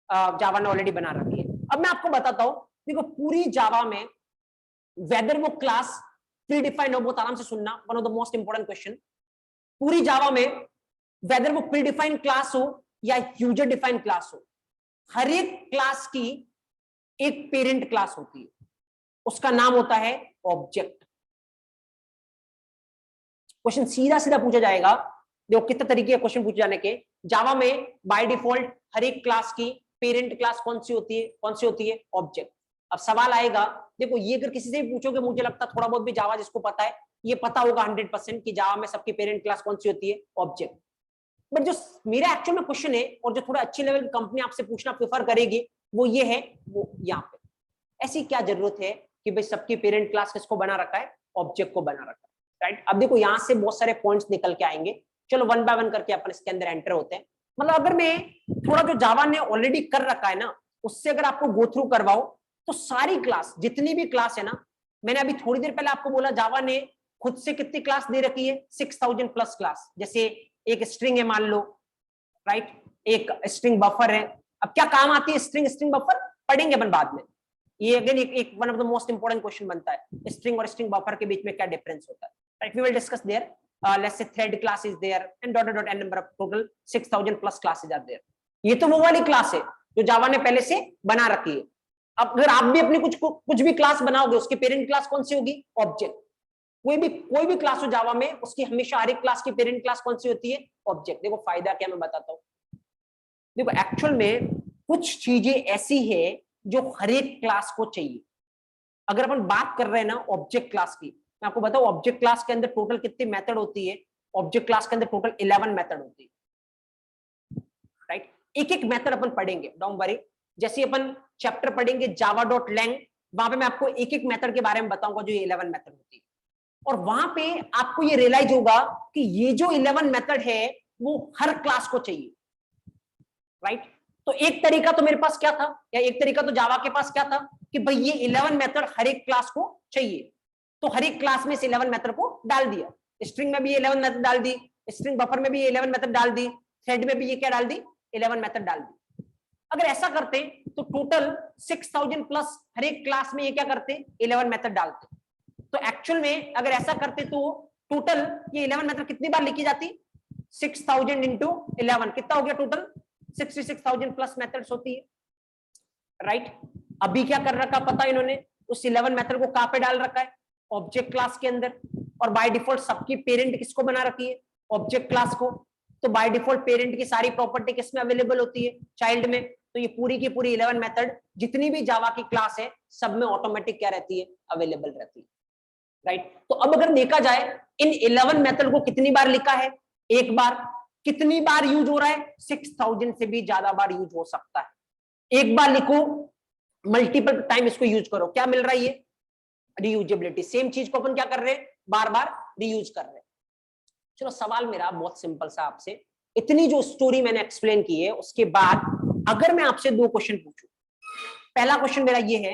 जावा ने ऑलरेडी बना रखी है। अब मैं आपको बताता हूं, देखो पूरी जावा में वेदर वो क्लास प्री डिफाइंड हो, बहुत आराम से सुनना, one of the most important question, पूरी जावा में वेदर वो प्री डिफाइंड क्लास हो या यूजर डिफाइंड क्लास हो, हर एक क्लास की एक पेरेंट क्लास होती है, उसका नाम होता है ऑब्जेक्ट। क्वेश्चन सीधा सीधा पूछा जाएगा, देखो कितने तरीके के क्वेश्चन पूछे जाने के। जावा में बाय डिफॉल्ट हर एक क्लास की पेरेंट क्लास कौन सी होती है, कौन सी होती है, ऑब्जेक्ट। अब सवाल आएगा, देखो ये अगर किसी से भी पूछोगे, मुझे लगता थोड़ा बहुत भी जावा जिसको पता है ये पता होगा 100% कि जावा में सबकी पेरेंट क्लास कौन सी होती है, ऑब्जेक्ट। बट जो मेरा एक्चुअल में क्वेश्चन है और जो थोड़ा अच्छी लेवल की कंपनी आपसे पूछना प्रेफर करेगी वो ये है, वो यहाँ पे ऐसी क्या जरूरत है कि भाई सबकी पेरेंट क्लास किसको बना रखा है, ऑब्जेक्ट को बना रखा है, राइट। अब देखो यहां से बहुत सारे पॉइंट्स निकल के आएंगे, चलो वन बाय वन करके अपन इसके अंदर एंटर होते हैं। मतलब अगर मैं थोड़ा जो जावा ने ऑलरेडी कर रखा है ना उससे अगर आपको गो थ्रू करवाओ तो सारी क्लास, जितनी भी क्लास है ना, मैंने अभी थोड़ी देर पहले आपको बोला जावा ने खुद से कितनी क्लास दे रखी है, 6000 प्लस क्लास। जैसे एक स्ट्रिंग है मान लो, राइट, एक स्ट्रिंग बफर है। अब क्या काम आती है स्ट्रिंग बफर, पढ़ेंगे अपन बाद में। ये अगेन एक one of the most important question बनता है, स्ट्रिंग और स्ट्रिंग बफर के बीच में क्या डिफरेंस होता है, right. We will discuss there, let's say thread class is there and dot dot n number of total 6000 plus classes are there. ये तो वो वाली क्लास है जो जावा ने पहले से बना रखी है। अब अगर आप भी अपनी कुछ भी क्लास बनाओगे, उसकी पेरेंट क्लास कौन सी होगी, ऑब्जेक्ट। कोई भी क्लास हो जावा में, उसकी हमेशा हर एक क्लास की पेरेंट क्लास कौन सी होती है, ऑब्जेक्ट। देखो फायदा क्या मैं बताता हूं, देखो एक्चुअल में कुछ चीजें ऐसी है जो हर एक क्लास को चाहिए। अगर अपन बात कर रहे हैं ना ऑब्जेक्ट क्लास की, मैं आपको बताऊं ऑब्जेक्ट क्लास के अंदर टोटल कितनी मेथड होती है, ऑब्जेक्ट क्लास के अंदर टोटल 11 मेथड होती है, राइट। एक एक मेथड अपन पढ़ेंगे, डोंट वरी। जैसे अपन चैप्टर पढ़ेंगे java.lang, वहां पे मैं आपको एक एक मेथड के बारे में बताऊंगा जो ये 11 मेथड होती है। और वहां पे आपको ये रियलाइज होगा कि ये जो 11 मेथड है वो हर क्लास को चाहिए, राइट। तो एक तरीका तो मेरे पास क्या था, या एक तरीका तो जावा के पास क्या था कि भाई ये 11 मेथड हर एक क्लास को चाहिए, तो हर एक क्लास में इस 11 मेथड को डाल दिया। स्ट्रिंग में भी 11 मेथड डाल दी, स्ट्रिंग बफर में भी 11 मेथड डाल दी, थ्रेड में भी ये क्या डाल दी, 11 मेथड डाल दी। अगर ऐसा करते तो टोटल 6000 प्लस हर एक क्लास में ये क्या करते, 11 मेथड डालते। तो एक्चुअल में अगर ऐसा करते तो टोटल ये 11 मेथड कितनी बार लिखी जाती, 6000 इंटू 11 कितना हो गया टोटल, 66,000 प्लस मेथड्स होती है, राइट। अभी क्या कर रखा पता इन्होंने, उस 11 मेथड को कहां पे डाल रखा है, ऑब्जेक्ट क्लास के अंदर। और बाय डिफॉल्ट सबकी पेरेंट किसको बना रखी है, ऑब्जेक्ट क्लास को। तो बाय डिफॉल्ट पेरेंट की सारी प्रॉपर्टी किसमें अवेलेबल होती है, चाइल्ड में। तो ये पूरी की पूरी 11 मेथड जितनी भी जावा की क्लास है सब में ऑटोमेटिक क्या रहती है, अवेलेबल रहती है, राइट। तो अब अगर देखा जाए इन 11 मेथड को कितनी बार लिखा है, एक बार। कितनी बार यूज हो रहा है, 6000 से भी ज्यादा बार यूज हो सकता है। एक बार लिखो, मल्टीपल टाइम इसको यूज करो, क्या मिल रहा है ये, रीयूजेबिलिटी। सेम चीज को अपन क्या कर रहे हैं, बार बार रीयूज कर रहे हैं। चलो सवाल मेरा बहुत सिंपल सा आपसे, इतनी जो स्टोरी मैंने एक्सप्लेन की है उसके बाद अगर मैं आपसे दो क्वेश्चन पूछूं, पहला क्वेश्चन मेरा ये है,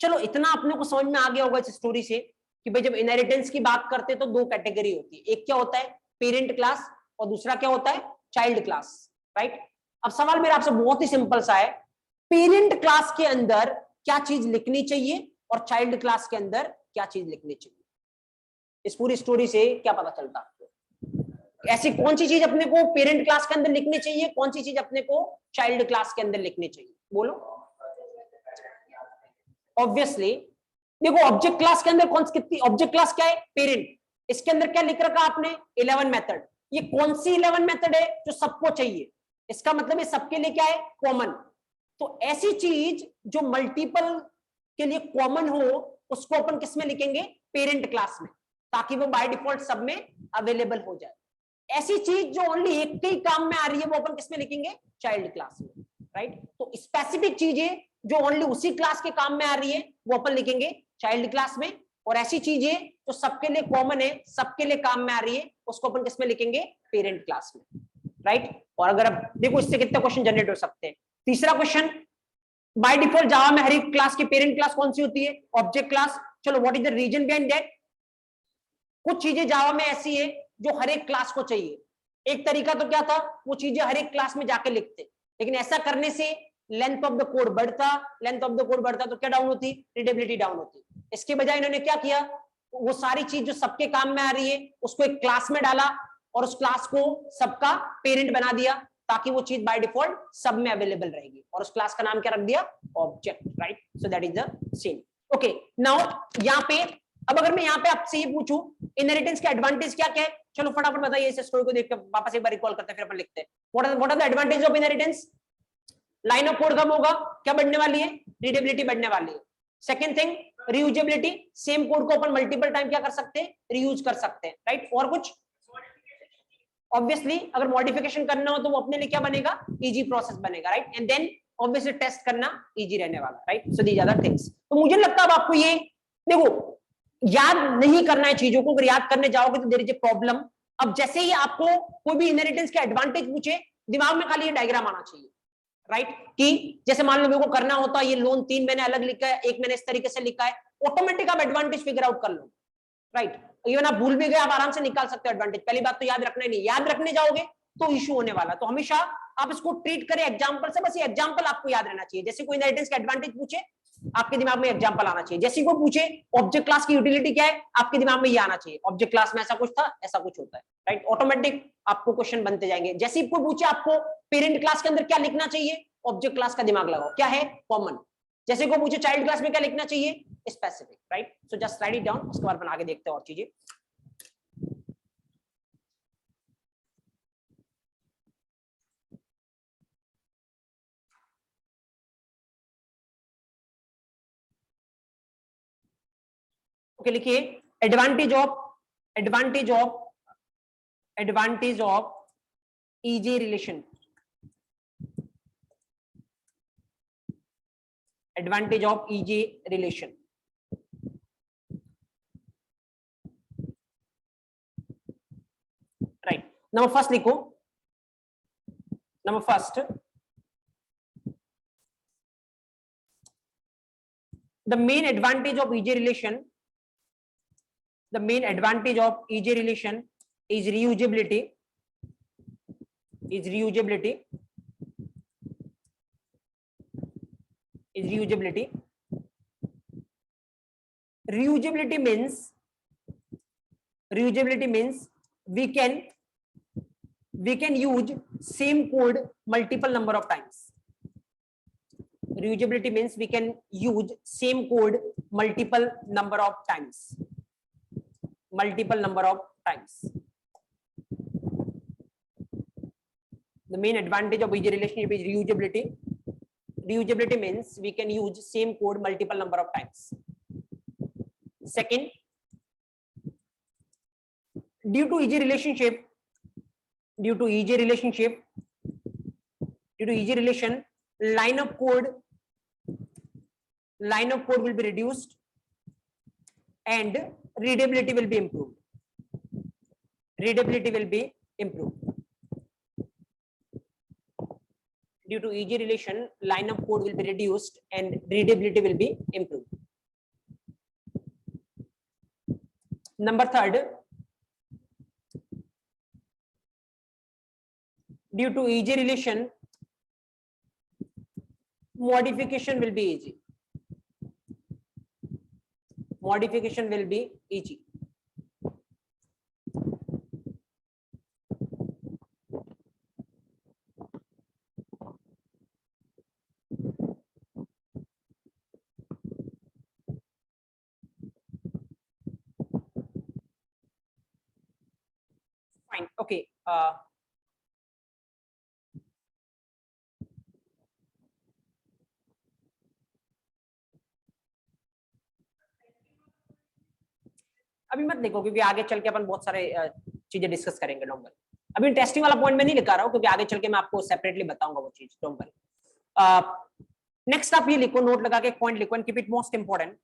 चलो इतना अपने को समझ में आ गया होगा इस स्टोरी से कि भाई जब इनहेरिटेंस की बात करते तो दो कैटेगरी होती है, एक क्या होता है पेरेंट क्लास और दूसरा क्या होता है चाइल्ड क्लास, राइट। अब सवाल मेरा आपसे बहुत ही सिंपल सा है, पेरेंट क्लास के अंदर क्या चीज लिखनी चाहिए और चाइल्ड क्लास के अंदर क्या चीज लिखनी चाहिए, इस पूरी स्टोरी से क्या पता चलता है, ऐसी कौन सी चीज अपने को पेरेंट क्लास के अंदर लिखनी चाहिए, कौन सी चीज अपने को चाइल्ड क्लास के अंदर लिखनी चाहिए, बोलो। ऑब्वियसली देखो ऑब्जेक्ट क्लास के अंदर कौन सी, कितनी ऑब्जेक्ट क्लास क्या है, पेरेंट। इसके अंदर क्या लिख रखा आपने, 11 मेथड। ये कौन सी 11 मेथड है जो सबको चाहिए, इसका मतलब ये सबके लिए क्या है, कॉमन। तो ऐसी चीज जो मल्टीपल के लिए कॉमन हो उसको अपन किस में लिखेंगे, पेरेंट क्लास में, ताकि वो बाय डिफॉल्ट सब में अवेलेबल हो जाए। ऐसी चीज जो ओनली एक के ही काम में आ रही है वो अपन किस में लिखेंगे, चाइल्ड क्लास में, राइट। तो स्पेसिफिक चीजें जो ओनली उसी क्लास के काम में आ रही है वो अपन लिखेंगे चाइल्ड क्लास में, और ऐसी चीजें जो सबके लिए कॉमन है, सबके लिए काम में आ रही है, उसको अपन किस में लिखेंगे, पेरेंट क्लास में, राइट। और अगर अब देखो इससे कितने क्वेश्चन जनरेट हो सकते हैं। तीसरा क्वेश्चन, बाय डिफॉल्ट जावा में हर एक क्लास की पेरेंट क्लास कौन सी होती है, ऑब्जेक्ट क्लास। चलो what is the reason behind that, कुछ चीजें जावा में ऐसी है जो हर एक क्लास को चाहिए। एक तरीका तो क्या था, वो चीजें हर एक क्लास में जाके लिखते, लेकिन ऐसा करने से लेंथ ऑफ द कोड बढ़ता, लेंथ ऑफ द कोड बढ़ता तो क्या डाउन होती, रीडेबिलिटी डाउन होती। इसके बजाय इन्होंने क्या किया, वो सारी चीज जो सबके काम में आ रही है उसको एक क्लास में डाला और उस क्लास को सबका पेरेंट बना दिया, ताकि वो चीज बाय डिफॉल्ट सब में अवेलेबल रहेगी, और उस क्लास का नाम क्या रख दिया, object, right. So that is the same. Okay now यहाँ पे, अब अगर मैं यहाँ पे आपसे ये पूछूं इनहेरिटेंस का एडवांटेज क्या क्या है, चलो फटाफट बताइए, इस स्टोरी को देख के वापस एक बार रिकॉल करते हैं फिर अपन लिखते हैं। What are the advantage of inheritance, line of code कम होगा, क्या बढ़ने वाली है, रीडेबिलिटी बढ़ने वाली है। Second thing, reusability, same code को अपन मल्टीपल टाइम क्या कर सकते हैं, रीयूज कर सकते हैं, राइट। और कुछ, ऑब्वियसली अगर मॉडिफिकेशन करना हो तो वो अपने लिए क्या बनेगा, इजी प्रोसेस बनेगा, right. And then obviously test करना इजी रहने वाला, right. So these are the things. तो मुझे लगता है अब आपको ये देखो याद नहीं करना है चीजों को, अगर याद करने जाओगे तो देयर इज ए प्रॉब्लम। अब जैसे ही आपको कोई भी इनहेरिटेंस का एडवांटेज पूछे, दिमाग में खाली ये डायग्राम आना चाहिए, राइट। कि जैसे मान लो मेरे को करना होता है ये लोन 3 मैंने अलग लिखा है, एक मैंने इस तरीके से लिखा है, ऑटोमेटिक आप एडवांटेज फिगर आउट कर लो, राइट। इवन आप भूल भी गए आप आराम से निकाल सकते हो एडवांटेज। पहली बात तो याद रखना ही नहीं, याद रखने जाओगे तो इशू होने वाला। तो हमेशा आप इसको ट्रीट करें एग्जांपल से, बस ये एग्जांपल आपको याद रहना चाहिए। जैसे कोई इनहेरिटेंस का एडवांटेज पूछे आपके दिमाग में एग्जांपल आना चाहिए, जैसे कोई पूछे ऑब्जेक्ट क्लास की यूटिलिटी क्या है, आपके दिमाग में ये आना चाहिए, ऑब्जेक्ट क्लास में ऐसा कुछ था, ऐसा कुछ होता है, राइट। ऑटोमेटिक आपको क्वेश्चन बनते जाएंगे। जैसे कोई पूछे आपको पेरेंट क्लास के अंदर क्या लिखना चाहिए, ऑब्जेक्ट क्लास का दिमाग लगाओ, क्या है, कॉमन। जैसे को पूछे चाइल्ड क्लास में क्या लिखना चाहिए, specific, right. So just right it down, उसके बाद अपन आगे देखते हैं और चीजें। ओके लिखिए, advantage of is a relation, advantage of is a relation. Number first लिखो, number first, the main advantage of EJ relation, the main advantage of EJ relation is reusability, is reusability, is reusability. Reusability means, reusability means we can use same code multiple number of times. Reusability means we can use same code multiple number of times, multiple number of times. The main advantage of EJ relationship is reusability. Reusability means we can use same code multiple number of times. Second, due to EJ relationship, due to EJ relationship, due to EJ relation, line of code will be reduced and readability will be improved. Readability will be improved. Due to EJ relation, line of code will be reduced and readability will be improved. Number third, due to EJ relation, modification will be easy. Modification will be easy. Fine. Okay. अभी मत देखो क्योंकि आगे चल के अपन बहुत सारे चीजें डिस्कस करेंगे. Don't worry. अभी टेस्टिंग वाला पॉइंट में नहीं लिखा रहा हूँ क्योंकि आगे चल के मैं आपको सेपरेटली बताऊंगा वो चीज. Don't worry. नेक्स्ट आप ये लिखो, नोट लगा के एक पॉइंट लिखो and keep it most important.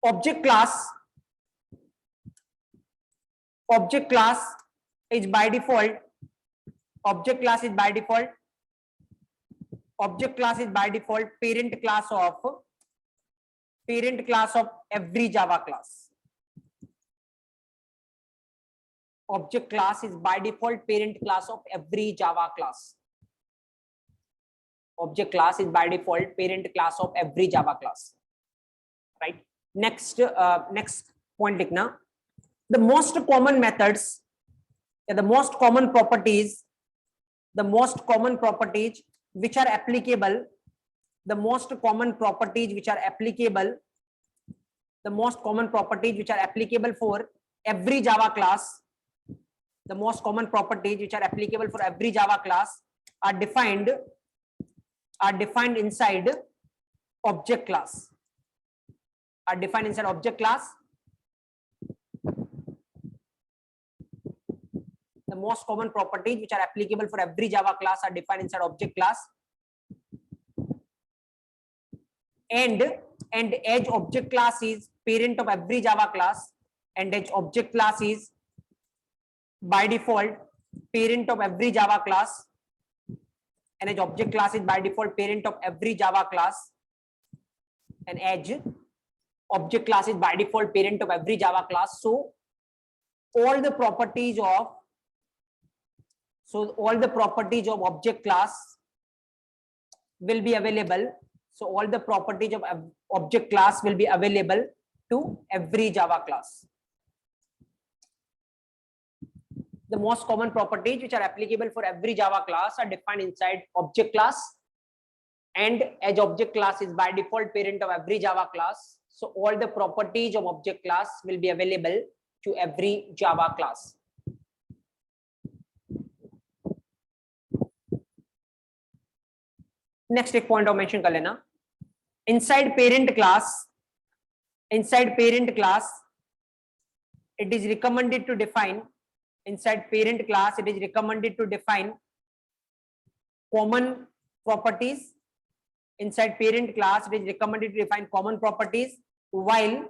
Object class is by default, object class is by default parent class of every Java class. Object class is by default parent class of every Java class. Object class is by default parent class of every Java class. Right? Next point लिखना. The most common methods, the most common properties which are applicable, the most common properties which are applicable for every Java class, the most common properties which are applicable for every Java class are defined inside object class. Are defined inside object class. The most common properties which are applicable for every Java class are defined inside object class. And as object class is parent of every Java class, and as object class is by default parent of every Java class, and as object class is by default parent of every Java class, and as object class is by default parent of every Java class, so all the properties of object class will be available. So all the properties of object class will be available to every Java class. The most common properties which are applicable for every Java class are defined inside object class, and as object class is by default parent of every Java class, so all the properties of object class will be available to every Java class. Next एक point और mention कर लेना. Inside parent class, it is recommended to define. Inside parent class, it is recommended to define common properties inside parent class, it is recommended to define common properties, while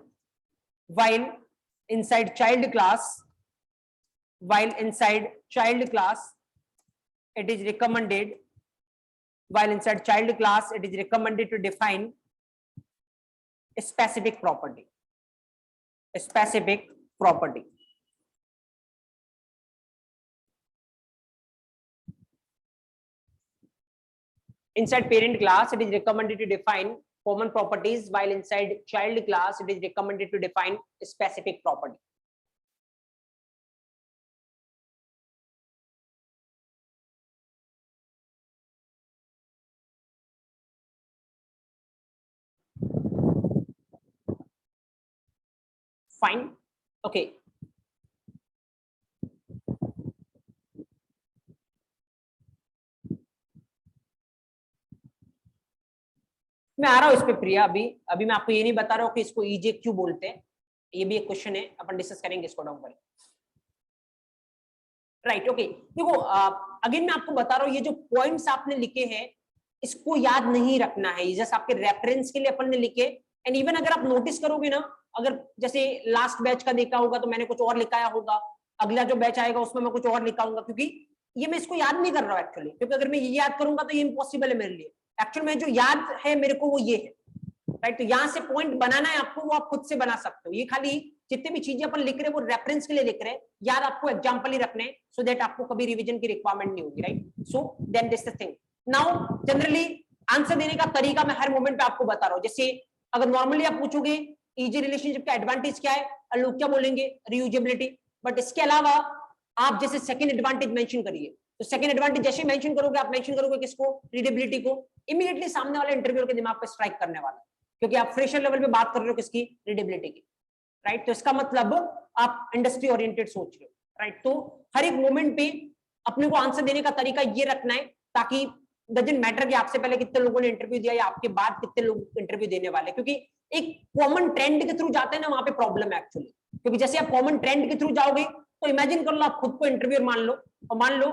inside child class, it is recommended to define a specific property. Inside parent class, it is recommended to define common properties, while inside child class, it is recommended to define a specific property. Fine. Okay. मैं आ रहा हूं इस पे प्रिया, अभी मैं आपको ये नहीं बता रहा हूं कि इसको ईजे क्यों बोलते हैं, ये भी एक क्वेश्चन है, अपन डिस्कस करेंगे इसको डाउन पर। Right, okay. देखो अगेन मैं आपको बता रहा हूं, ये जो पॉइंट्स आपने लिखे हैं इसको याद नहीं रखना है, जस्ट आपके रेफरेंस के लिए अपन ने लिखे। एंड इवन अगर आप नोटिस करोगे ना, अगर जैसे लास्ट बैच का देखा होगा तो मैंने कुछ और लिखाया होगा, अगला जो बैच आएगा उसमें मैं कुछ और लिखाऊंगा, क्योंकि ये मैं इसको याद नहीं कर रहा हूं एक्चुअली, क्योंकि अगर मैं ये याद करूंगा तो ये इम्पॉसिबल है मेरे लिए। एक्चुअल में जो याद है मेरे को वो ये है, राइट। तो यहाँ से पॉइंट बनाना है आपको, वो आप खुद से बना सकते हो। ये खाली जितने भी चीजें अपन लिख रहे हैं वो रेफरेंस के लिए लिख रहे हैं, याद आपको एग्जांपल ही रखने, सो दैट आपको कभी रिवीजन की रिक्वायरमेंट नहीं होगी, right. So then this thing. Now generally answer देने का तरीका मैं हर मोमेंट पे आपको बता रहा हूँ। जैसे अगर नॉर्मली आप पूछोगे इजी रिलेशनशिप का एडवांटेज क्या है, लोग क्या बोलेंगे, रीयूजेबिलिटी। बट इसके अलावा आप जैसे सेकंड एडवांटेज मेंशन करिए, तो सेकंड एडवांटेज जैसे मेंशन करोगे, आप मेंशन करोगे किसको, रीडेबिलिटी को, इमीडिएटली सामने वाले इंटरव्यूअर के दिमाग पे स्ट्राइक करने वाला है, क्योंकि आप फ्रेशर लेवल पे बात कर रहे हो किसकी, रीडेबिलिटी की, राइट। तो इसका मतलब आप इंडस्ट्री ओरिएंटेड सोच रहे हो, राइट। तो हर एक मोमेंट पे अपने को आंसर देने का तरीका ये रखना है, ताकि डजंट मैटर कि आपसे पहले कितने लोगों ने इंटरव्यू दिया या आपके बाद कितने लोग इंटरव्यू देने वाले, क्योंकि एक कॉमन ट्रेंड के थ्रू जाते हैं ना, वहां पे प्रॉब्लम है एक्चुअली। क्योंकि जैसे आप कॉमन ट्रेंड के थ्रू जाओगे तो इमेजिन कर लो आप खुद को इंटरव्यूअर मान लो, और मान लो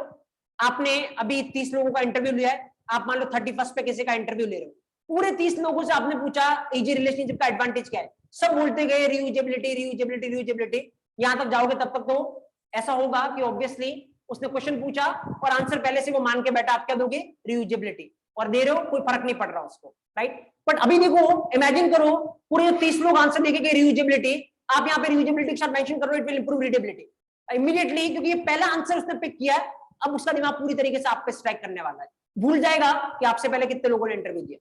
आपने अभी 30 लोगों का इंटरव्यू लिया है, आप मान लो 31 पे किसी का इंटरव्यू ले रहे हो, पूरे 30 लोगों से आपने पूछा इजी रिलेशनशिप का एडवांटेज क्या है, सब बोलते गए रीयूजेबिलिटी। यहां तक जाओगे तब तक तो ऐसा होगा कि ऑब्वियसली उसने क्वेश्चन पूछा और आंसर पहले से वो मान के बैठा, आप क्या दोगे, रीयूजेबिलिटी, और दे रहे हो, कोई फर्क नहीं पड़ रहा उसको, राइट। बट अभी देखो, इमेजिन करो पूरे 30 लोग आंसर देके रीयूजेबिलिटी, आप यहाँ पे रीयूजेबिलिटी के साथ मेंशन कर रहे हो, it will improve readability immediately, क्योंकि ये पहला आंसर उसने पिक किया है। अब उसका दिमाग पूरी तरीके से आप पे स्ट्राइक करने वाला है, भूल जाएगा कि आपसे पहले कितने लोगों ने इंटरव्यू दिया,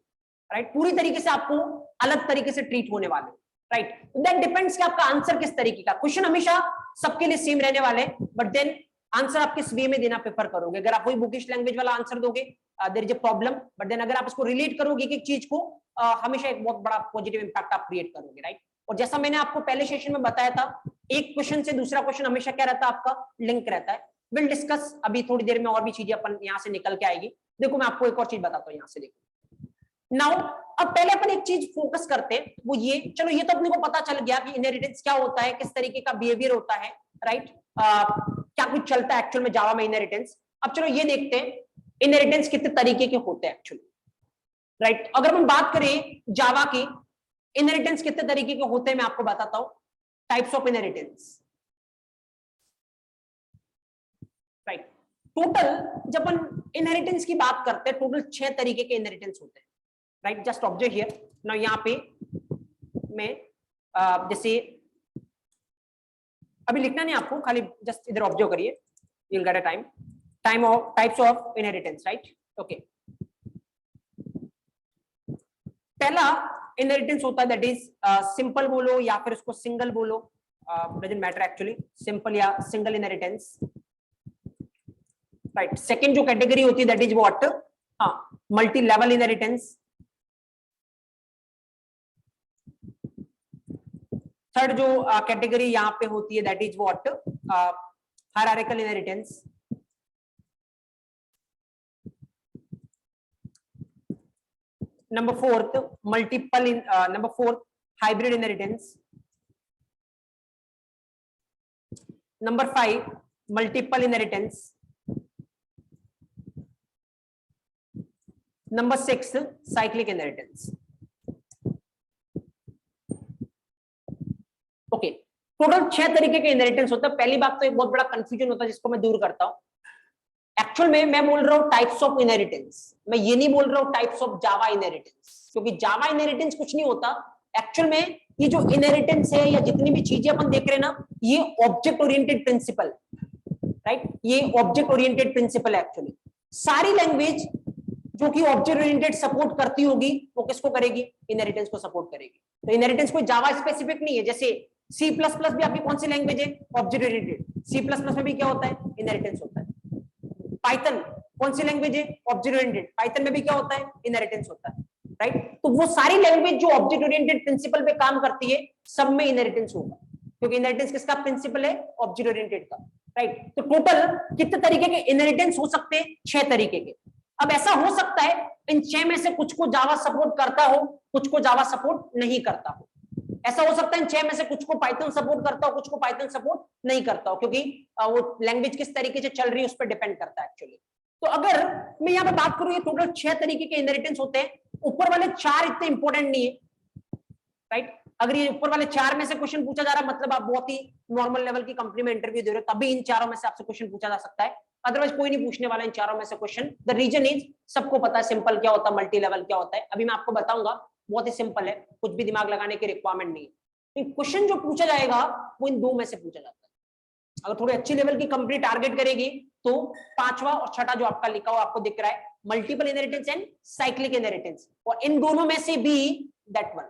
राइट। पूरी तरीके से आपको अलग तरीके से ट्रीट होने वाले, राइट। दैट डिपेंड्स कि आपका आंसर किस तरीके का, क्वेश्चन हमेशा सबके लिए सेम रहने वाले, बट देन आंसर आप किस वे में देना प्रेफर करोगे। अगर आप वही बुकिश लैंग्वेज वाला आंसर दोगे, there is a problem, but then अगर आप इसको रिलेट करोगे एक चीज को, हमेशा एक बहुत बड़ा पॉजिटिव इंपैक्ट आप क्रिएट करोगे, राइट। और जैसा मैंने आपको पहले सेशन में बताया था, एक क्वेश्चन से दूसरा क्वेश्चन हमेशा क्या रहता है, आपका लिंक रहता है। विल डिस्कस अभी थोड़ी देर में और भी चीजें अपन यहाँ से निकल के आएगी। देखो मैं आपको एक और चीज बताता हूँ यहाँ से, देखो नाउ, अब पहले अपन एक चीज फोकस करते हैं, वो ये, चलो ये तो अपने को पता चल गया कि इनहेरिटेंस क्या होता है, किस तरीके का बिहेवियर होता है, राइट। क्या कुछ चलता है एक्चुअल में जावा में इनहेरिटेंस। अब चलो ये देखते हैं इनहेरिटेंस कितने तरीके के होते हैं एक्चुअली, राइट। अगर हम बात करें जावा की, इनहेरिटेंस कितने तरीके के होते हैं मैं आपको बताता हूं, types of inheritance, right. Total जब अपन इनहेरिटेंस की बात करते हैं, टोटल 6 तरीके के इनहेरिटेंस होते हैं, right. Just observe here now, यहाँ पे मैं जैसे अभी लिखना नहीं आपको, खाली जस्ट इधर ऑब्जर्व करिए, you will get a time of types of inheritance, right. Okay, पहला इनहेरिटेंस होता है दैट इज सिंपल बोलो या फिर उसको सिंगल बोलो, डजंट मैटर एक्चुअली, सिंपल या सिंगल इनहेरिटेंस, राइट। सेकंड जो कैटेगरी होती है that is what, multi level inheritance. Third जो कैटेगरी यहाँ पे होती है that is what, hierarchical inheritance. Number fourth number fourth hybrid inheritance. Number 5 multiple inheritance. Number 6 cyclic inheritance. Okay, total 6 तरीके के इनहेरिटेंस होता है। पहली बात तो एक बहुत बड़ा कंफ्यूजन होता है जिसको मैं दूर करता हूं। एक्चुअल में मैं बोल रहा हूं टाइप्स ऑफ इनहेरिटेंस, मैं ये नहीं बोल रहा हूं टाइप्स ऑफ जावा इनहेरिटेंस, क्योंकि जावा इनहेरिटेंस कुछ नहीं होता। एक्चुअल में ये जो इनहेरिटेंस है या जितनी भी चीजें अपन देख रहे हैं ना, ये ऑब्जेक्ट ओरिएंटेड प्रिंसिपल, राइट, ये ऑब्जेक्ट ओरिएंटेड प्रिंसिपल है। एक्चुअली सारी लैंग्वेज जो कि ऑब्जेक्ट ओरिएंटेड सपोर्ट करती होगी वो किसको करेगी? इनहेरिटेंस को सपोर्ट करेगी। तो इनहेरिटेंस कोई जावा स्पेसिफिक नहीं है। जैसे C++ भी आपकी कौन सी लैंग्वेज है? Object oriented. C++ में भी क्या होता है? इनहेरिटेंस होता है। पाइथन कौन सी लैंग्वेज है? Object oriented. पाइथन में भी क्या होता है? इनहेरिटेंस होता है, राइट। तो वो सारी लैंग्वेज जो ऑब्जेक्ट ओरिएंटेड प्रिंसिपल पे काम करती है, सब में इनहेरिटेंस होगा, क्योंकि इनहेरिटेंस किसका प्रिंसिपल है? ऑब्जेक्ट ओरिएंटेड का, राइट। तो टोटल कितने तरीके के इनहेरिटेंस हो सकते हैं? 6 तरीके के। अब ऐसा हो सकता है इन 6 में से कुछ को जावा सपोर्ट करता हो, कुछ को जावा सपोर्ट नहीं करता हो। ऐसा हो सकता है इन 6 में से कुछ को पाइथन सपोर्ट करता हो, कुछ को पाइथन सपोर्ट नहीं करता हो, क्योंकि वो लैंग्वेज किस तरीके से चल रही है उस पर डिपेंड करता है एक्चुअली। तो अगर मैं यहाँ पे बात करूं, ये टोटल 6 तरीके के इनहेरिटेंस होते हैं। ऊपर वाले 4 इतने इंपॉर्टेंट नहीं है, राइट। अगर ये ऊपर वाले 4 में से क्वेश्चन पूछा जा रहा है, मतलब आप बहुत ही नॉर्मल लेवल की कंपनी में इंटरव्यू दे रहे हो, तभी इन 4 में से आपसे क्वेश्चन पूछा जा सकता है। अदरवाइज कोई नहीं पूछने वाला इन 4 में से क्वेश्चन। द रीजन इज, सबको पता है सिंपल क्या होता है, मल्टी लेवल क्या होता है। अभी मैं आपको बताऊंगा, बहुत ही सिंपल है, कुछ भी दिमाग लगाने की रिक्वायरमेंट नहीं है। क्वेश्चन जो पूछा जाएगा वो इन 2 में से पूछा जाता है। अगर थोड़ी अच्छी लेवल की कंपनी टारगेट करेगी तो 5वां और 6ठा जो आपका लिखा हुआ आपको दिख रहा है, multiple inheritance and cyclic inheritance, और इन दोनों में से भी दैट वन।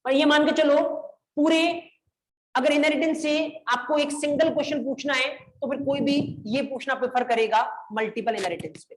और ये मान के चलो, पूरे अगर इनहेरिटेंस से आपको एक सिंगल क्वेश्चन पूछना है तो फिर कोई भी ये पूछना प्रेफर करेगा मल्टीपल इनहेरिटेंस पे।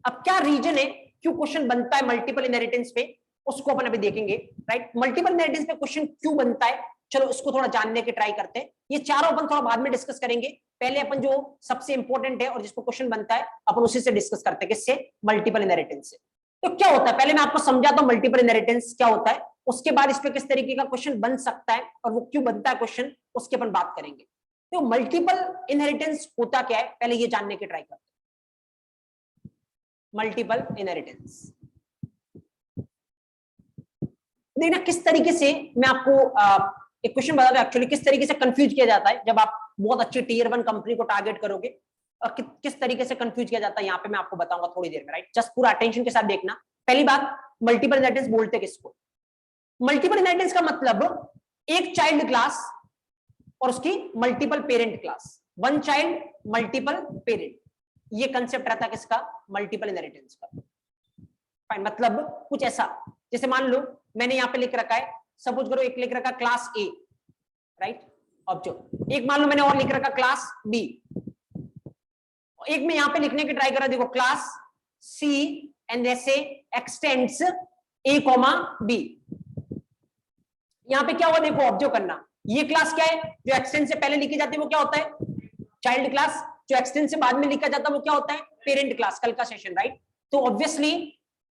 अब क्या रीजन है क्यों क्वेश्चन बनता है मल्टीपल इनहेरिटेंस पे, उसको अपन अभी देखेंगे, राइट। मल्टीपल इनहेरिटेंस पे क्वेश्चन क्यों बनता है, चलो इसको थोड़ा जानने की ट्राई करते हैं। ये चारों अपन थोड़ा बाद में डिस्कस करेंगे, पहले अपन जो सबसे इंपॉर्टेंट है और जिसको क्वेश्चन बनता है अपन उसी से डिस्कस करते हैं। किससे? मल्टीपल इनहेरिटेंस से। तो क्या होता है, पहले मैं आपको समझाता हूं मल्टीपल इनहेरिटेंस क्या होता है, उसके बाद इस पे किस तरीके का क्वेश्चन बन सकता है और वो क्यों बनता है क्वेश्चन, उसके अपन बात करेंगे। तो मल्टीपल इनहेरिटेंस होता क्या है, पहले ये जानने की ट्राई करते हैं। मल्टीपल इनहेरिटेंस देखना किस तरीके से, मैं आपको एक क्वेश्चन बता दूं एक्चुअली किस तरीके से कंफ्यूज किया जाता है जब आप बहुत अच्छी टियर 1 कंपनी को टारगेट करोगे, और किस तरीके से कंफ्यूज किया जाता है यहाँ पे मैं आपको बताऊंगा थोड़ी देर में, राइट। जस्ट पूरा अटेंशन के साथ देखना। पहली बात, मल्टीपल इनहेरिटेंस बोलते किसको? मल्टीपल इनहेरिटेंस का मतलब एक चाइल्ड क्लास और उसकी multiple parent class, one child multiple parent, ये कंसेप्ट रहता है किसका? मल्टीपल इनहेरिटेंस का। फाइन, मतलब कुछ ऐसा, जैसे मान लो मैंने यहाँ पे लिख रखा है, सपोज करो एक लिख रखा क्लास ए, राइट। अब जो एक मान लो मैंने और लिख रखा क्लास बी, एक में यहाँ पे लिखने की ट्राई कर रहा, देखो क्लास सी एंड जैसे एक्सटेंड्स ए कॉमा बी। यहाँ पे क्या हुआ देखो, ऑब्जर्व करना, ये क्लास क्या है जो एक्सटेंड से पहले लिखी जाती है वो क्या होता है? Child class. जो एक्सटेंड से बाद में लिखा जाता है वो क्या होता है? Parent class. कल का सेशन, राइट। तो ऑब्वियसली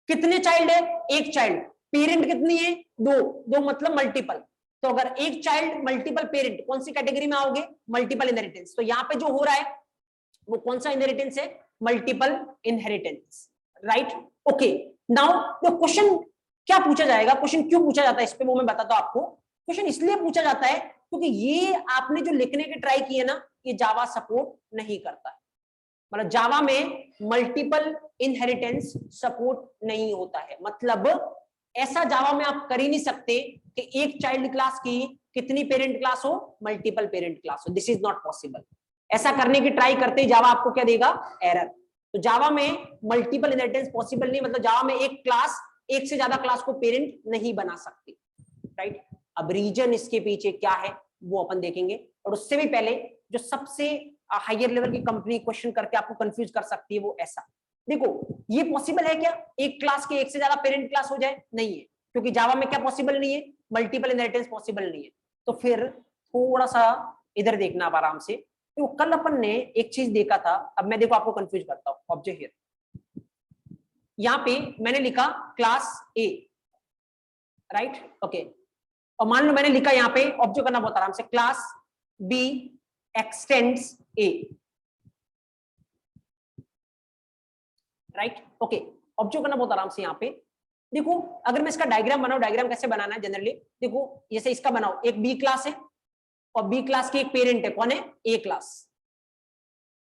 कितने चाइल्ड है? एक चाइल्ड। पेरेंट कितनी है? दो मतलब मल्टीपल। तो अगर एक चाइल्ड मल्टीपल पेरेंट, कौन सी कैटेगरी में आओगे? Multiple inheritance. तो यहाँ पे जो हो रहा है वो कौन सा इनहेरिटेंस है? Multiple inheritance, right. Okay, now the question क्या पूछा जाएगा, क्वेश्चन क्यों पूछा जाता है इस पे वो मैं बताता हूं आपको। क्वेश्चन इसलिए पूछा जाता है क्योंकि ये आपने जो लिखने की ट्राई की है ना, ये जावा सपोर्ट नहीं करता है। मतलब जावा में मल्टीपल इनहेरिटेंस सपोर्ट नहीं होता है। मतलब ऐसा जावा में आप कर ही नहीं सकते कि एक चाइल्ड क्लास की कितनी पेरेंट क्लास हो? मल्टीपल पेरेंट क्लास हो। This is not possible. ऐसा करने की ट्राई करते ही जावा आपको क्या देगा? एरर। तो जावा में मल्टीपल इनहेरिटेंस पॉसिबल नहीं, मतलब जावा में एक क्लास एक से ज्यादा क्लास को पेरेंट नहीं बना सकती, राइट। अब रीजन इसके पीछे क्या है वो अपन देखेंगे, और उससे भी पहले जो सबसे हायर लेवल की कंपनी क्वेश्चन करके आपको कंफ्यूज कर सकती है वो ऐसा देखो, ये पॉसिबल है क्या एक क्लास के एक से ज्यादा पेरेंट क्लास हो जाए? नहीं है, क्योंकि जावा में क्या पॉसिबल नहीं है? मल्टीपल इनहेरिटेंस पॉसिबल नहीं है। तो फिर थोड़ा सा इधर देखना आप आराम से। तो कल अपन ने एक चीज देखा था, अब मैं देखो आपको कंफ्यूज करता हूं। ऑब्जेक्ट हियर, यहाँ पे मैंने लिखा क्लास ए, राइट, ओके। और मान लो मैंने लिखा यहाँ पे, ऑब्जर्व करना बहुत आराम से, class B extends A, right, okay. Observe करना बहुत आराम से। यहाँ पे देखो, अगर मैं इसका डायग्राम बनाऊं, डायग्राम कैसे बनाना है जनरली, देखो जैसे इसका बनाओ, एक बी क्लास है और बी क्लास की एक पेरेंट है, कौन है, ए क्लास।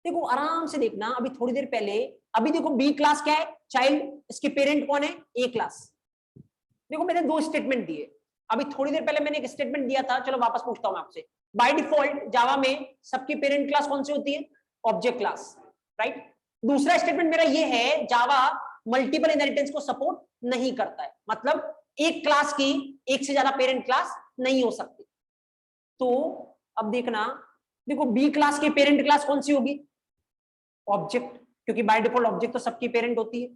देखो आराम से देखना, अभी थोड़ी देर पहले, अभी देखो बी क्लास क्या है, चाइल्ड, इसकी पेरेंट कौन है, ए क्लास। देखो मैंने दो स्टेटमेंट दिए, अभी थोड़ी देर पहले मैंने एक स्टेटमेंट दिया था, चलो वापस पूछता हूं मैं आपसे। बाय डिफॉल्ट जावा में सबकी पेरेंट क्लास कौन सी होती है, ऑब्जेक्ट क्लास, राइट। दूसरा स्टेटमेंट मेरा ये है, जावा मल्टीपल इनहेरिटेंस को सपोर्ट नहीं करता है, मतलब एक क्लास की एक से ज्यादा पेरेंट क्लास नहीं हो सकती। तो अब देखना, देखो बी क्लास की पेरेंट क्लास कौन सी होगी, ऑब्जेक्ट, क्योंकि बाय डिफॉल्ट ऑब्जेक्ट तो सबकी पेरेंट होती है,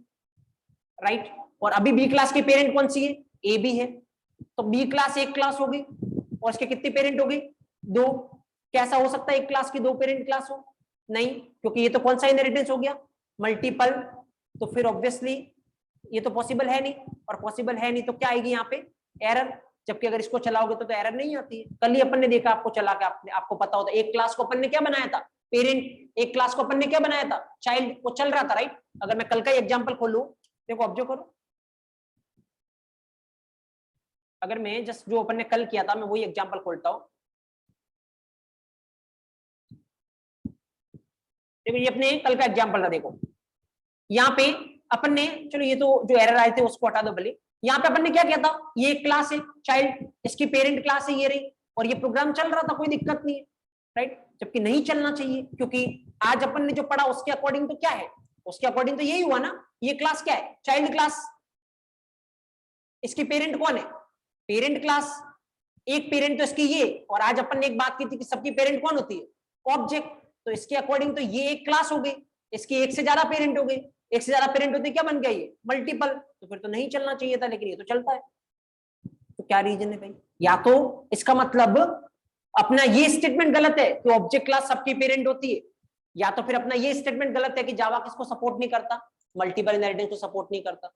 राइट। और अभी बी क्लास की पेरेंट कौन सी है, ए बी है, तो बी क्लास एक क्लास होगी और इसके कितनी पेरेंट होगी, दो। कैसा हो सकता है एक क्लास की दो पेरेंट क्लास हो, नहीं, क्योंकि ये तो कौन सा इनहेरिटेंस हो गया, मल्टीपल। तो फिर ऑब्वियसली ये तो पॉसिबल है नहीं, और पॉसिबल है नहीं तो क्या आएगी यहाँ पे, एरर। जबकि अगर इसको चलाओगे तो एरर नहीं आती है। कल ही अपन ने देखा, आपको चला के आपको पता होता, एक क्लास को अपन ने क्या बनाया था, पेरेंट, एक क्लास को अपन ने क्या बनाया था, चाइल्ड, वो चल रहा था, राइट। अगर मैं कल का एग्जांपल खोलूं, देखो ऑब्जर्व करो, अगर मैं जस्ट जो अपन ने कल किया था, मैं वही एग्जांपल खोलता हूं। देखो ये अपने कल का एग्जांपल था, देखो यहाँ पे अपन ने, चलो ये तो जो एरर आए थे उसको हटा दो भले। यहाँ पे अपन ने क्या किया था, ये एक क्लास है चाइल्ड, इसकी पेरेंट क्लास है ये रही, और ये प्रोग्राम चल रहा था, कोई दिक्कत नहीं है, राइट। जबकि नहीं चलना चाहिए, क्योंकि आज अपन ने जो पढ़ा उसके अकॉर्डिंग तो क्या है, उसके अकॉर्डिंग तो यही हुआ ना, ये क्लास क्या है, चाइल्ड क्लास, इसकी पेरेंट कौन है, पेरेंट क्लास, एक पेरेंट तो इसकी ये, और आज अपन ने एक बात की थी कि सबकी पेरेंट कौन होती है, ऑब्जेक्ट। तो इसके अकॉर्डिंग तो ये एक क्लास हो गई, इसकी एक से ज्यादा पेरेंट हो गई, एक से ज्यादा पेरेंट होती क्या बन गया, ये मल्टीपल। तो फिर तो नहीं चलना चाहिए था, लेकिन ये तो चलता है। तो क्या रीजन है भाई, या तो इसका मतलब अपना ये स्टेटमेंट गलत है कि ऑब्जेक्ट क्लास सबकी पेरेंट होती है, या तो फिर अपना ये स्टेटमेंट गलत है कि जावा किसको सपोर्ट नहीं करता, मल्टीपल इनहेरिटेंस को सपोर्ट नहीं करता।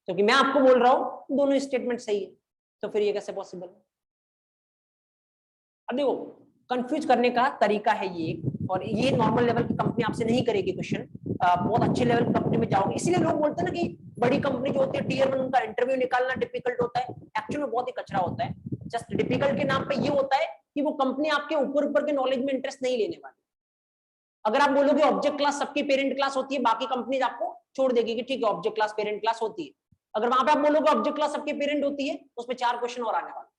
क्योंकि मैं आपको बोल रहा हूं दोनों स्टेटमेंट सही है, तो फिर ये कैसे पॉसिबल है। अब देखो कंफ्यूज करने का तरीका है ये, और ये नॉर्मल लेवल की कंपनी आपसे नहीं करेगी क्वेश्चन, बहुत अच्छे लेवल की कंपनी में जाओगे। इसीलिए लोग बोलते हैं ना कि बड़ी कंपनी जो होती है टीयर 1, उनका इंटरव्यू निकालना डिफिकल्ट होता है, एक्चुअली में बहुत ही कचरा होता है। जस्ट डिफिकल्ट के नाम पे ये होता है कि वो कंपनी आपके ऊपर ऊपर के नॉलेज में इंटरेस्ट नहीं लेने वाली। अगर आप बोलोगे ऑब्जेक्ट क्लास सबकी पेरेंट क्लास होती है, बाकी कंपनीज आपको छोड़ देगी कि ठीक है ऑब्जेक्ट क्लास पेरेंट क्लास होती है। अगर वहां पे आप बोलोगे ऑब्जेक्ट क्लास सबकी पेरेंट होती है, तो उसमें 4 क्वेश्चन और आने वाले।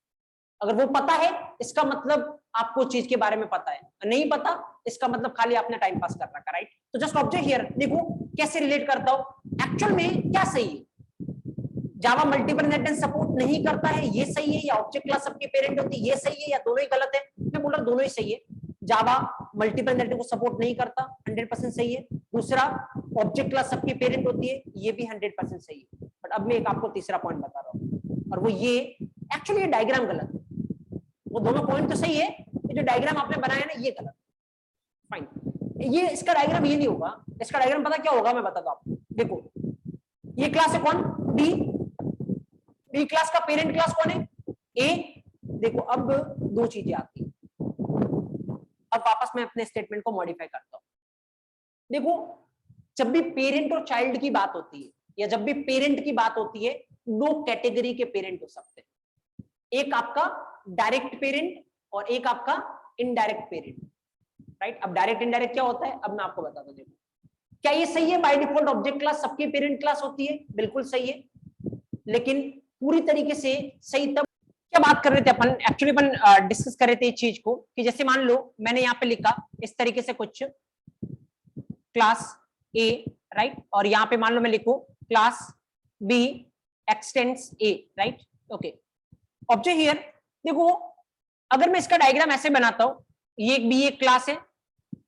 अगर वो पता है इसका मतलब आपको चीज के बारे में पता है, नहीं पता इसका मतलब खाली आपने टाइम पास कर रखा, राइट। तो जस्ट ऑब्जर्व हियर, देखो कैसे रिलेट करता हूं, एक्चुअल में क्या सही है, जावा मल्टीपल इनहेरिटेंस सपोर्ट नहीं करता है, ये सही है, या ऑब्जेक्ट क्लास सबकी पेरेंट होती है, ये सही है, या दोनों ही गलत है। मैं बोल रहा दोनों ही सही है, जावा मल्टीपल इनहेरिटेंस को सपोर्ट नहीं करता, 100% सही है। दूसरा, ऑब्जेक्ट क्लास सबकी पेरेंट होती है, ये भी 100% सही है। बट अब मैं एक आपको तीसरा पॉइंट बता रहा हूं, और वो ये, एक्चुअली ये डायग्राम गलत है। वो दोनों पॉइंट तो सही है, ये जो डायग्राम आपने बनाया ना ये गलत, फाइन। ये इसका डायग्राम ये नहीं होगा, इसका डायग्राम पता क्या होगा, मैं बताता हूं आपको। देखो ये क्लास है कौन, बी, बी क्लास का पेरेंट क्लास कौन है, ए। देखो अब दो चीजें आती है, अब वापस मैं अपने स्टेटमेंट को मॉडिफाई करता हूं। देखो जब भी पेरेंट और चाइल्ड की बात होती है, या जब भी पेरेंट की बात होती है, दो कैटेगरी के पेरेंट हो सकते हैं, एक आपका डायरेक्ट पेरेंट और एक आपका इनडायरेक्ट पेरेंट, राइट। अब डायरेक्ट इनडायरेक्ट क्या होता है, अब मैं आपको बताता हूं। देखो क्या ये सही है, बाय डिफॉल्ट ऑब्जेक्ट क्लास सबकी पेरेंट क्लास होती है, बिल्कुल सही है, लेकिन पूरी तरीके से सही तब क्या बात कर रहे थे अपन, एक्चुअली अपन डिस्कस कर रहे थे इस चीज को कि जैसे मान लो मैंने यहाँ पे लिखा इस तरीके से कुछ क्लास ए, राइट, और यहाँ पे मान लो मैं लिखूं class B extends A, right, okay. Observe here, देखो अगर मैं इसका डायग्राम ऐसे बनाता हूं, ये एक बी एक क्लास है,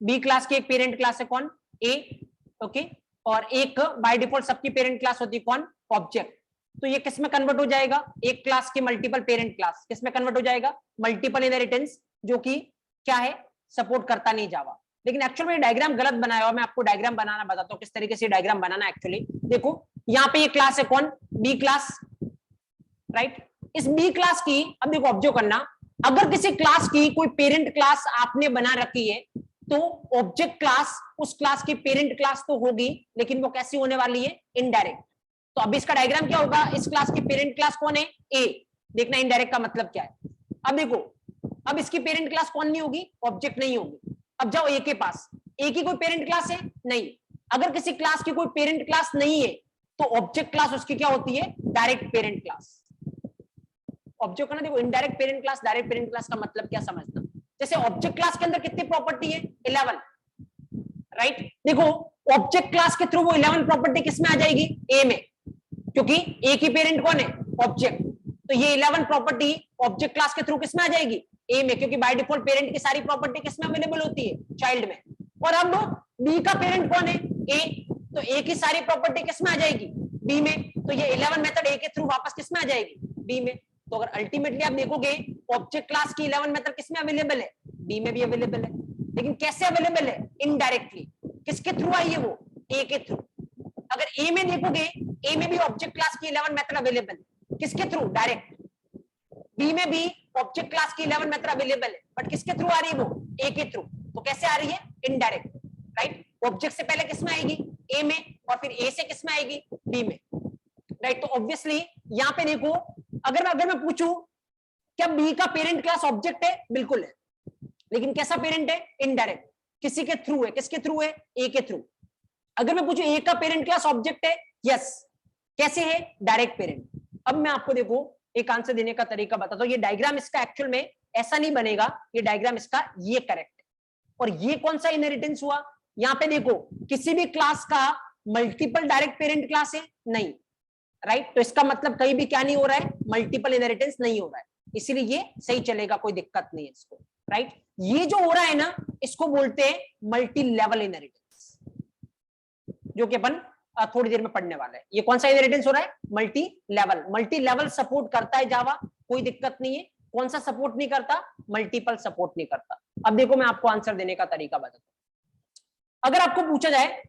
बी क्लास की एक पेरेंट क्लास है कौन, ए, ओके, और एक बाय डिफॉल्ट सबकी पेरेंट क्लास होती है कौन, ऑब्जेक्ट। तो ये किस में कन्वर्ट हो जाएगा, एक क्लास की मल्टीपल पेरेंट क्लास, किस में कन्वर्ट हो जाएगा, मल्टीपल इनहेरिटेंस, जो कि क्या है, सपोर्ट करता नहीं जावा। लेकिन एक्चुअली में डायग्राम गलत बनाया हुआ, मैं आपको डायग्राम बनाना बताता हूँ किस तरीके से डायग्राम बनाना। एक्चुअली देखो यहाँ पे ये क्लास है कौन, बी क्लास, राइट। इस बी क्लास की, अब देखो ऑब्जर्व करना, अगर किसी क्लास की कोई पेरेंट क्लास आपने बना रखी है, तो ऑब्जेक्ट क्लास उस क्लास की पेरेंट क्लास तो होगी, लेकिन वो कैसी होने वाली है, इनडायरेक्ट। तो अब इसका डायग्राम क्या होगा, इस क्लास की पेरेंट क्लास कौन है, ए। देखना इनडायरेक्ट का मतलब क्या है। अब देखो, अब इसकी पेरेंट क्लास कौन नहीं होगी, ऑब्जेक्ट नहीं होगी। अब जाओ ए के पास, ए की कोई पेरेंट क्लास है नहीं। अगर किसी क्लास की कोई पेरेंट क्लास नहीं है तो ऑब्जेक्ट क्लास उसकी क्या होती है, डायरेक्ट पेरेंट क्लास। ऑब्जेक्ट का ना देखो, indirect parent class, direct parent class का मतलब क्या समझना। जैसे ऑब्जेक्ट क्लास के अंदर कितनी प्रॉपर्टी है, 11, राइट। देखो ऑब्जेक्ट क्लास के थ्रू वो 11 प्रॉपर्टी किसमें आ जाएगी, ए में, क्योंकि ए की पेरेंट कौन है, ऑब्जेक्ट। तो ये 11 प्रॉपर्टी ऑब्जेक्ट क्लास के थ्रू किसमें आ जाएगी, ए में, क्योंकि बाय डिफॉल्ट पेरेंट की सारी प्रॉपर्टी किसमें अवेलेबल होती है, चाइल्ड में। और अब बी का पेरेंट कौन है, ए, तो ए की सारी प्रॉपर्टी किसमें आ जाएगी, बी में। तो ये 11 मेथड ए के थ्रू वापस किसमें आ जाएगी, बी में। तो अगर अल्टीमेटली आप देखोगे ऑब्जेक्ट क्लास की 11 मेथड किसमें अवेलेबल है, बी में भी अवेलेबल है। लेकिन कैसे अवेलेबल है, इनडायरेक्टली। किसके थ्रू आई है वो, ए के थ्रू। अगर ए में देखोगे, ए में भी ऑब्जेक्ट क्लास की 11 मेथड अवेलेबल है, किसके थ्रू, डायरेक्ट। बी में भी ऑब्जेक्ट क्लास की 11 मेथड अवेलेबल है, बट किसके थ्रू आ रही है वो, ए के थ्रू। तो कैसे आ रही है, इनडायरेक्ट, राइट। ऑब्जेक्ट से पहले किसमें आएगी, ए में, और फिर ए से किसमें आएगी, बी में, राइट। तो ऑब्वियसली यहां पे देखो, अगर मैं पूछूं क्या बी का पेरेंट क्लास ऑब्जेक्ट है, बिल्कुल है, लेकिन कैसा पेरेंट है, इनडायरेक्ट, किसी के थ्रू है, किसके थ्रू है, ए के थ्रू। अगर मैं पूछूं ए का पेरेंट क्लास ऑब्जेक्ट है, यस, कैसे है, डायरेक्ट पेरेंट। अब मैं आपको देखो एक आंसर देने का तरीका बताता हूं। ये डायग्राम इसका एक्चुअल में ऐसा नहीं बनेगा, ये डायग्राम इसका ये करेक्ट है। और ये कौन सा इनहेरिटेंस हुआ, यहां पे देखो किसी भी क्लास का मल्टीपल डायरेक्ट पेरेंट क्लास है नहीं, राइट। तो इसका मतलब कहीं भी क्या नहीं हो रहा है, मल्टीपल इनहेरिटेंस नहीं हो रहा है, इसीलिए ये सही चलेगा, कोई दिक्कत नहीं है इसको, राइट। ये जो हो रहा है ना, इसको बोलते हैं मल्टी लेवल इनहेरिटेंस, जो कि अपन थोड़ी देर में पढ़ने वाला है। ये कौन सा इनहेरिटेंस हो रहा है, multi level. Multi level support करता है जावा, कोई दिक्कत नहीं है। कौन सा सपोर्ट नहीं करता, मल्टीपल सपोर्ट नहीं करता। अब देखो मैं आपको आंसर देने का तरीका बताता हूं। अगर आपको पूछा जाए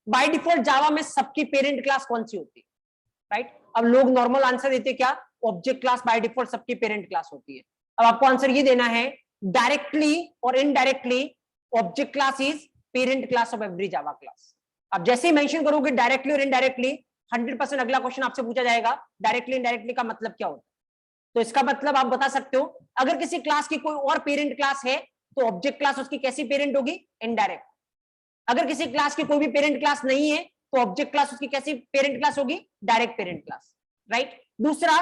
बाय डिफॉल्ट जावा में सबकी पेरेंट क्लास कौन सी होती है, राइट। अब लोग नॉर्मल आंसर देते क्या, ऑब्जेक्ट क्लास बाय डिफॉल्ट सबकी पेरेंट क्लास होती है। अब आपको आंसर ये देना है, डायरेक्टली और indirectly object class is parent class of every Java class. अब जैसे ही मेंशन करोगे डायरेक्टली और इनडायरेक्टली, 100% अगला क्वेश्चन आपसे पूछा जाएगा डायरेक्टली इनडायरेक्टली का मतलब क्या होता है। तो इसका मतलब आप बता सकते हो, अगर किसी क्लास की कोई और पेरेंट क्लास है तो ऑब्जेक्ट क्लास उसकी कैसी पेरेंट होगी, इनडायरेक्ट। अगर किसी क्लास की कोई भी पेरेंट क्लास नहीं है तो ऑब्जेक्ट क्लास उसकी कैसी पेरेंट क्लास होगी, डायरेक्ट पेरेंट क्लास, राइट। दूसरा,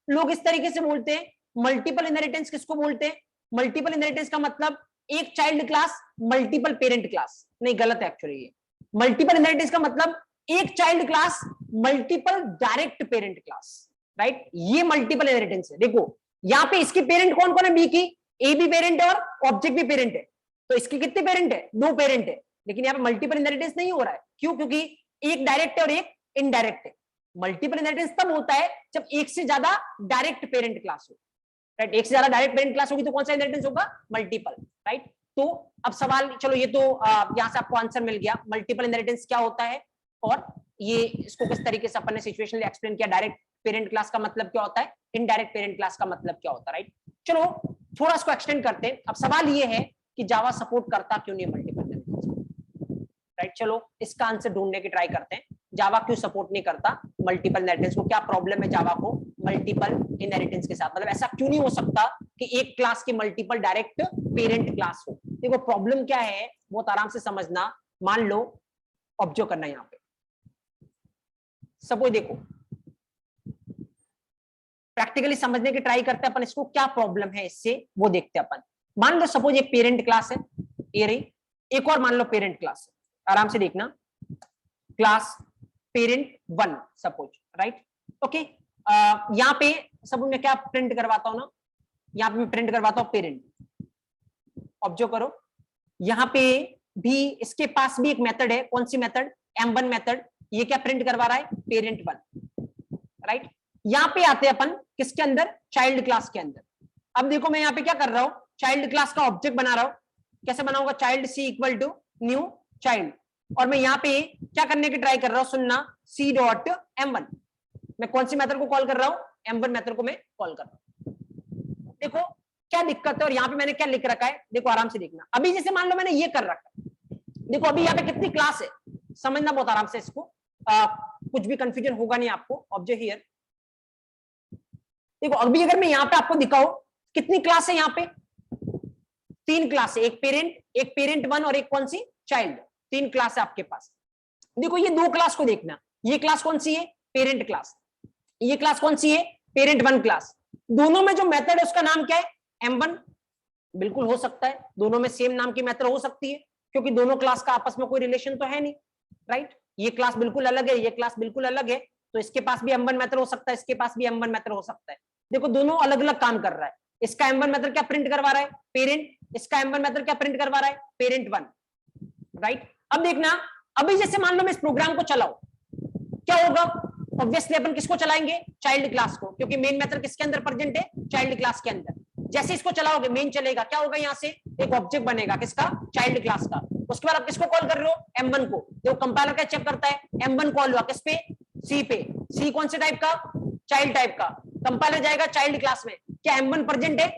लोग इस तरीके से बोलते हैं मल्टीपल इनहेरिटेंस किसको बोलते हैं, मल्टीपल इनहेरिटेंस का मतलब एक child class multiple parent class, नहीं गलत है एक्चुअली। ये मल्टीपल इनहेरिटेंस का मतलब एक child class multiple direct parent class, right. ये मल्टीपल इनहेरिटेंस है। देखो यहाँ पे इसकी पेरेंट कौन कौन है, बी की, ए भी पेरेंट है और ऑब्जेक्ट भी पेरेंट है, तो इसकी कितने पेरेंट है, 2 पेरेंट है। लेकिन यहाँ पे मल्टीपल इनहेरिटेंस नहीं हो रहा है, क्यों, क्योंकि एक डायरेक्ट है और एक इनडायरेक्ट है। मल्टीपल इनहेरिटेंस तब होता है जब एक से ज्यादा डायरेक्ट पेरेंट क्लास हो, राइट। एक से ज्यादा डायरेक्ट पेरेंट क्लास होगी तो कौन सा इनहेरिटेंस होगा, मल्टीपल, राइट। तो अब सवाल, चलो ये तो यहां से आपको आंसर मिल गया, मल्टीपल इनहेरिटेंस क्या होता है और ये इसको किस तरीके से अपन ने सिचुएशनली एक्सप्लेन किया। डायरेक्ट पेरेंट क्लास का मतलब क्या होता है, इनडायरेक्ट पेरेंट क्लास का मतलब क्या होता है, राइट। चलो थोड़ा इसको एक्सटेंड करते हैं। अब सवाल ये है कि जावा सपोर्ट करता क्यों नहीं मल्टीपल इनहेरिटेंस, राइट। चलो इसका आंसर ढूंढने की ट्राई करते हैं, जावा क्यों सपोर्ट नहीं करता मल्टीपल इनहेरिटेंस को, क्या प्रॉब्लम है जावा को मल्टीपल इनहेरिटेंस के साथ। मतलब ऐसा क्यों नहीं हो सकता कि एक क्लास की मल्टीपल डायरेक्ट पेरेंट क्लास हो। देखो प्रॉब्लम क्या है बहुत आराम से समझना। मान लो ऑब्जर्व करना, यहाँ पे सपोज देखो प्रैक्टिकली समझने की ट्राई करते हैं अपन, इसको क्या प्रॉब्लम है इससे वो देखते हैं अपन। मान लो सपोज एक पेरेंट क्लास है, ये रही, एक और मान लो पेरेंट क्लास है, आराम से देखना, class parent 1 suppose, right. Okay, यहाँ पे सपोज मैं क्या प्रिंट करवाता हूं ना, यहाँ पे मैं प्रिंट करवाता हूं पेरेंट। ऑब्जर्व करो, यहाँ पे भी इसके पास भी एक मेथड है, कौन सी मेथड, M1 मेथड। ये क्या प्रिंट करवा रहा है, पेरेंट 1, राइट। यहाँ पे आते हैं अपन किसके अंदर, चाइल्ड क्लास के अंदर। अब देखो मैं यहाँ पे क्या कर रहा हूं, चाइल्ड क्लास का ऑब्जेक्ट बना रहा हूं। कैसे बनाऊंगा, child C equal to new child, और मैं यहाँ पे क्या करने की ट्राई कर रहा हूं, सुनना, सी डॉट M1। मैं कौन सी मेथड को कॉल कर रहा हूं, M1 मेथड को मैं कॉल कर रहा हूं। देखो क्या दिक्कत है और यहाँ पे मैंने क्या लिख रखा है, देखो आराम से देखना। अभी जैसे मान लो मैंने ये कर रखा है, देखो अभी यहाँ पे कितनी क्लास है, समझना बहुत आराम से इसको, कुछ भी कंफ्यूजन होगा नहीं आपको। ऑब्जर्व हियर, देखो अभी अगर मैं यहाँ पे आपको दिखाऊं कितनी क्लास है, यहाँ पे 3 क्लास है, एक पेरेंट 1 और एक कौन सी, चाइल्ड। 3 क्लास है आपके पास। देखो ये 2 क्लास को देखना, ये क्लास कौन सी है, पेरेंट क्लास, ये क्लास कौन सी है, पेरेंट 1 क्लास। दोनों में जो मेथड है उसका नाम क्या है, M1। बिल्कुल हो सकता है दोनों में सेम नाम की मेथड हो सकती है, क्योंकि दोनों क्लास का आपस में कोई रिलेशन तो है नहीं, राइट। ये क्लास बिल्कुल अलग है, ये क्लास बिल्कुल अलग है, तो इसके पास भी M1 मेथड हो सकता है, इसके पास भी M1 मेथड हो सकता है। देखो दोनों अलग अलग काम कर रहा है। इसका M1 मेथड क्या प्रिंट करवा रहा है, पेरेंट, इसका M1 मेथड क्या प्रिंट करवा रहा है, पेरेंट 1, राइट। अब देखना, अभी जैसे मान लो मैं इस प्रोग्राम को चलाऊं, क्या होगा, ऑब्वियसली अपन किसको चलाएंगे, चाइल्ड क्लास को, क्योंकि मेन मेथड किसके अंदर प्रेजेंट है, चाइल्ड क्लास के अंदर। जैसे इसको चलाओगे मेन चलेगा, क्या होगा, यहां से एक ऑब्जेक्ट बनेगा किसका, चाइल्ड क्लास का। उसके बाद आप किसको कॉल कर रहे हो, M1 को। तो कंपाइलर क्या चेक करता है, M1 कॉल हुआ किस पे, सी पे। सी कौन से टाइप का, चाइल्ड टाइप का। कंपाइलर जाएगा चाइल्ड क्लास में, क्या M1 प्रेजेंट है,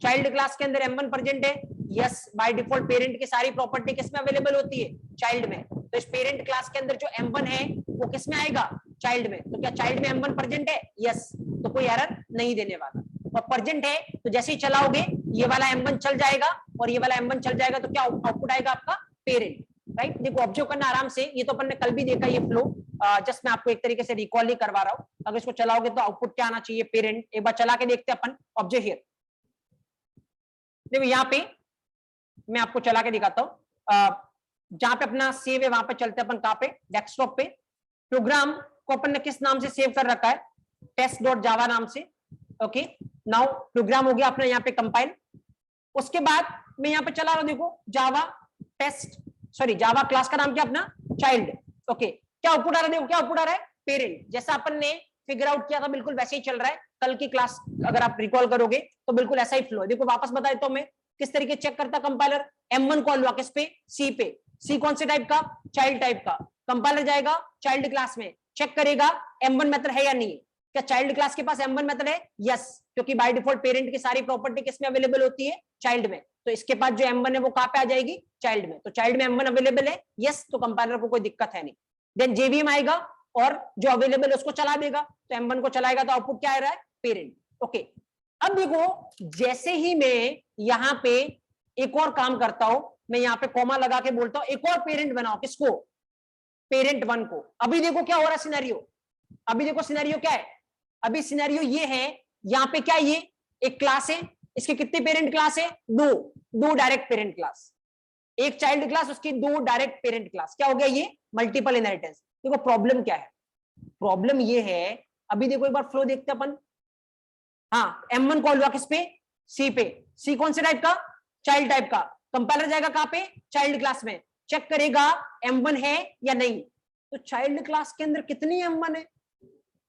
चाइल्ड क्लास के अंदर M1 प्रेजेंट है, यस। बाय डिफॉल्ट पेरेंट की सारी प्रॉपर्टी किसमें अवेलेबल होती है, चाइल्ड में। तो इस पेरेंट क्लास के अंदर जो M1 है वो किसमें आएगा, चाइल्ड में। तो क्या चाइल्ड में M1 प्रेजेंट है, यस। तो कोई एरर नहीं देने वाला, और प्रेजेंट है तो जैसे ही चलाओगे ये वाला M1 चल जाएगा और ये वाला M1 चल जाएगा, तो क्या आउटपुट आएगा आपका, पेरेंट, राइट। देखो ऑब्जर्व करना आराम से, ये तो अपन ने कल भी देखा ये फ्लो, जस्ट मैं आपको एक तरीके से रिकॉल ही करवा रहा हूं। अगर इसको चलाओगे तो आउटपुट क्या आना चाहिए, पेरेंट। एक बार चला के देखते हैं अपन। ऑब्जर्व हियर, देखो यहाँ पे मैं आपको चला के दिखाता हूं, जहां पे अपना सेव है वहां पे चलते हैं अपन, कहां पे, डेस्कटॉप पे। प्रोग्राम को अपन ने किस नाम से सेव कर रखा है, test.java नाम से। ओके, नाउ प्रोग्राम हो गया अपना यहाँ पे कंपाइल। उसके बाद मैं यहाँ पे चला रहा हूं, देखो Java test, sorry Java class का नाम क्या अपना, चाइल्ड। ओके, क्या आउटपुट आ रहा है, देखो क्या आउटपुट आ रहा है, पेरेंट। जैसा अपन ने फिगर आउट किया था बिल्कुल वैसे ही चल रहा है। कल की क्लास अगर आप रिकॉल करोगे तो बिल्कुल ऐसा ही फ्लो है। देखो वापस बता देता हूं मैं किस तरीके चेक करता कंपाइलर। M1 कॉल हुआ किस पे, सी पे। सी कौन से टाइप का, चाइल्ड टाइप का। कंपाइलर जाएगा चाइल्ड क्लास में, चेक करेगा M1 मेथड है या नहीं है। क्या चाइल्ड क्लास के पास M1 मेथड है, यस, क्योंकि बाय डिफॉल्ट पेरेंट की सारी प्रॉपर्टी किसमें अवेलेबल होती है, चाइल्ड में। तो इसके पास जो M1 है वो कहां पे आ जाएगी, चाइल्ड में। तो चाइल्ड में M1 अवेलेबल है, यस, तो कंपाइलर को कोई दिक्कत है नहीं। देन JVM आएगा और जो अवेलेबल है उसको चला देगा, तो M1 को चलाएगा तो आउटपुट क्या आ रहा है, पेरेंट। ओके, अब देखो जैसे ही मैं यहाँ पे एक और काम करता हूं, मैं यहाँ पे कॉमा लगा के बोलता हूं एक और पेरेंट बनाओ, किसको, पेरेंट 1 को। अभी देखो क्या हो रहा है सिनेरियो, अभी देखो सिनेरियो क्या है, अभी सिनेरियो ये है, यहाँ पे क्या, ये एक क्लास है, इसके कितने पेरेंट क्लास है, दो डायरेक्ट पेरेंट क्लास, एक चाइल्ड क्लास, उसकी 2 डायरेक्ट पेरेंट क्लास। क्या हो गया, ये मल्टीपल इनहेरिटेंस। देखो प्रॉब्लम क्या है, प्रॉब्लम ये है, अभी देखो एक बार फ्लो देखते अपन। हाँ, M1 कॉल हुआ किस पे, सी पे। सी कौन से टाइप का, चाइल्ड टाइप का। कंपाइलर जाएगा कहां पे, चाइल्ड क्लास में, चेक करेगा M1 है या नहीं। तो चाइल्ड क्लास के अंदर कितनी M1 है,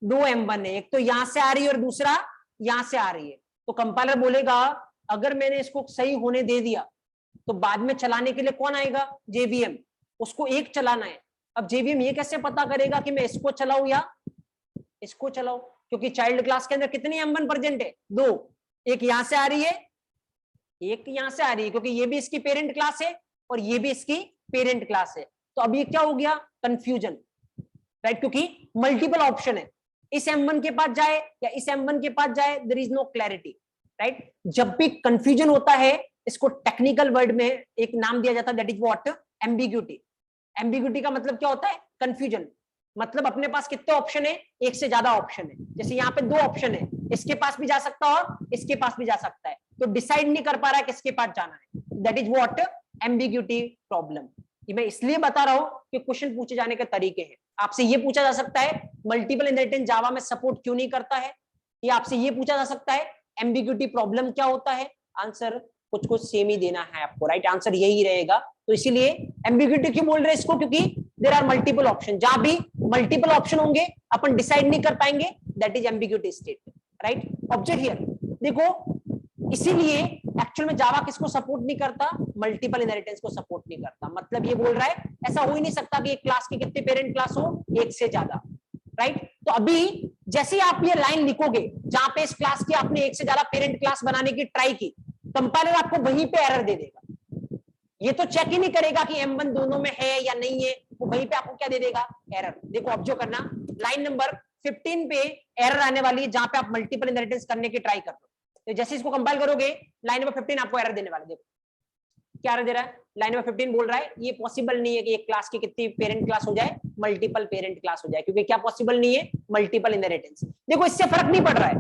2 M1 है, एक तो यहां से आ रही है और दूसरा यहां से आ रही है। तो कंपाइलर बोलेगा अगर मैंने इसको सही होने दे दिया तो बाद में चलाने के लिए कौन आएगा, JVM, उसको एक चलाना है। अब JVM ये कैसे पता करेगा कि मैं इसको चलाऊं या इसको चलाऊं, क्योंकि चाइल्ड क्लास के अंदर कितनी M1 प्रेजेंट है, 2, एक यहां से आ रही है, एक यहां से आ रही है, क्योंकि ये भी इसकी पेरेंट क्लास है और ये भी इसकी पेरेंट क्लास है। तो अब ये क्या हो गया, कंफ्यूजन, राइट, क्योंकि मल्टीपल ऑप्शन है, इस M1 के पास जाए या इस M1 के पास जाए, there is no clarity, right. जब भी कंफ्यूजन होता है इसको टेक्निकल वर्ड में एक नाम दिया जाता है, that is what, ambiguity. Ambiguity का मतलब क्या होता है, कंफ्यूजन। मतलब अपने पास कितने ऑप्शन है, एक से ज्यादा ऑप्शन है। जैसे यहाँ पे 2 ऑप्शन है, इसके पास भी जा सकता है और इसके पास भी जा सकता है, तो डिसाइड नहीं कर पा रहा है किसके पास जाना है, that is what, ambiguity problem. ये मैं इसलिए बता रहा हूं कि क्वेश्चन पूछे जाने के तरीके हैं। आपसे ये पूछा जा सकता है मल्टीपल इनहेरिटेंस जावा में सपोर्ट क्यों नहीं करता है, या आपसे ये पूछा जा सकता है एम्बिग्यूटी प्रॉब्लम क्या होता है। आंसर कुछ सेम ही देना है आपको, राइट, आंसर यही रहेगा। तो इसीलिए एम्बिग्यूटी क्यों बोल रहे हैं इसको, क्योंकि देयर आर मल्टीपल ऑप्शन, जहां भी मल्टीपल ऑप्शन होंगे अपन डिसाइड नहीं कर पाएंगे, that is ambiguity state, right. Object here देखो, इसीलिए एक्चुअल में जावा किसको सपोर्ट नहीं करता, मल्टीपल इनहेरिटेंस को सपोर्ट नहीं करता। मतलब ये बोल रहा है ऐसा हो ही नहीं सकता कि एक क्लास के कितने पेरेंट क्लास हो, एक से ज्यादा, राइट। तो अभी जैसे ही आप ये लाइन लिखोगे जहां पे इस क्लास की आपने एक से ज्यादा पेरेंट क्लास बनाने की ट्राई की, कंपाइलर आपको वहीं पे एरर दे देगा। ये तो चेक ही नहीं करेगा कि M1 दोनों में है या नहीं है, वो वहीं पे आपको क्या दे देगा, एरर। देखो ऑब्जर्व करना, लाइन नंबर 15 पे एरर आने वाली है जहां पे आप मल्टीपल इनहेरिटेंस करने की ट्राई कर रहे हो। तो जैसे इसको कंपाइल करोगे लाइन नंबर 15 आपको एरर देने वाला है। देखो क्या एरर दे रहा है, लाइन नंबर 15 बोल रहा है ये पॉसिबल नहीं है कि एक क्लास की कितनी पेरेंट क्लास हो जाए, मल्टीपल पेरेंट क्लास हो जाए, क्योंकि क्या पॉसिबल नहीं है, मल्टीपल इनहेरिटेंस। देखो इससे फर्क नहीं पड़ रहा है,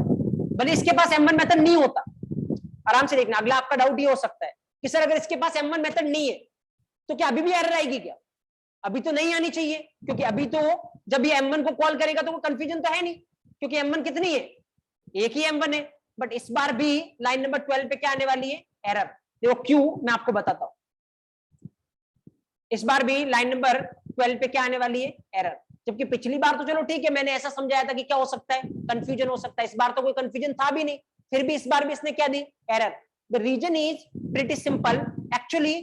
भले इसके पास M1 मेथड नहीं होता। आराम से देखना, अगला आपका डाउट ये हो सकता है कि सर अगर इसके पास M1 मेथड नहीं है तो क्या अभी भी एरर आएगी क्या? अभी तो नहीं आनी चाहिए, क्योंकि अभी तो जब ये M1 को कॉल करेगा तो कोई कंफ्यूजन तो है नहीं, क्योंकि M1 कितनी है, एक ही M1 है। बट इस बार भी लाइन नंबर 12 पे क्या आने वाली है, एरर। देखो क्यों, मैं आपको बताता हूं। इस बार भी लाइन नंबर 12 पे क्या आने वाली है, एरर। जबकि पिछली बार तो चलो ठीक है, मैंने ऐसा समझाया था कि क्या हो सकता है, कंफ्यूजन हो सकता है। इस बार तो कोई कंफ्यूजन था भी नहीं, फिर भी इस बार भी इसने क्या दी, error. The reason is pretty simple. Actually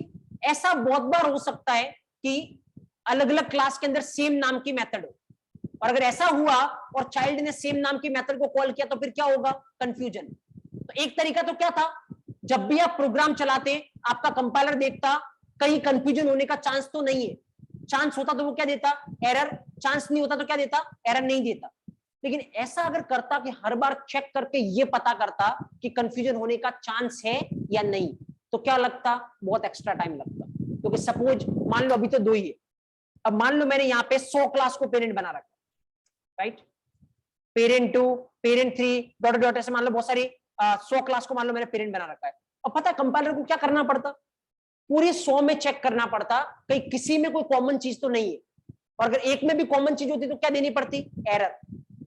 ऐसा बहुत बार हो सकता है कि अलग अलग क्लास के अंदर सेम नाम की मेथड हो, और अगर ऐसा हुआ और चाइल्ड ने सेम नाम की मेथड को कॉल किया तो फिर क्या होगा, कंफ्यूजन। तो एक तरीका तो क्या था, जब भी आप प्रोग्राम चलाते आपका कंपाइलर देखता कहीं कंफ्यूजन होने का चांस तो नहीं है, चांस होता तो वो क्या देता, एरर। चांस नहीं होता तो क्या देता, एरर नहीं देता। लेकिन ऐसा अगर करता कि हर बार चेक करके ये पता करता कि कंफ्यूजन होने का चांस है या नहीं, तो क्या लगता, बहुत एक्स्ट्रा टाइम लगता। क्योंकि सपोज मान लो अभी तो 2 ही है, अब मान लो मैंने यहाँ पे 100 क्लास को पेरेंट बना रखा, right, parent 2 parent 3 dot dot, ऐसे मान लो बहुत सारी 100 क्लास को मान लो मैंने पेरेंट बना रखा है। अब पता है कंपाइलर को क्या करना पड़ता, पूरी 100 में चेक करना पड़ता कहीं किसी में कोई कॉमन चीज तो नहीं है, और अगर एक में भी कॉमन चीज होती तो क्या देनी पड़ती, एरर।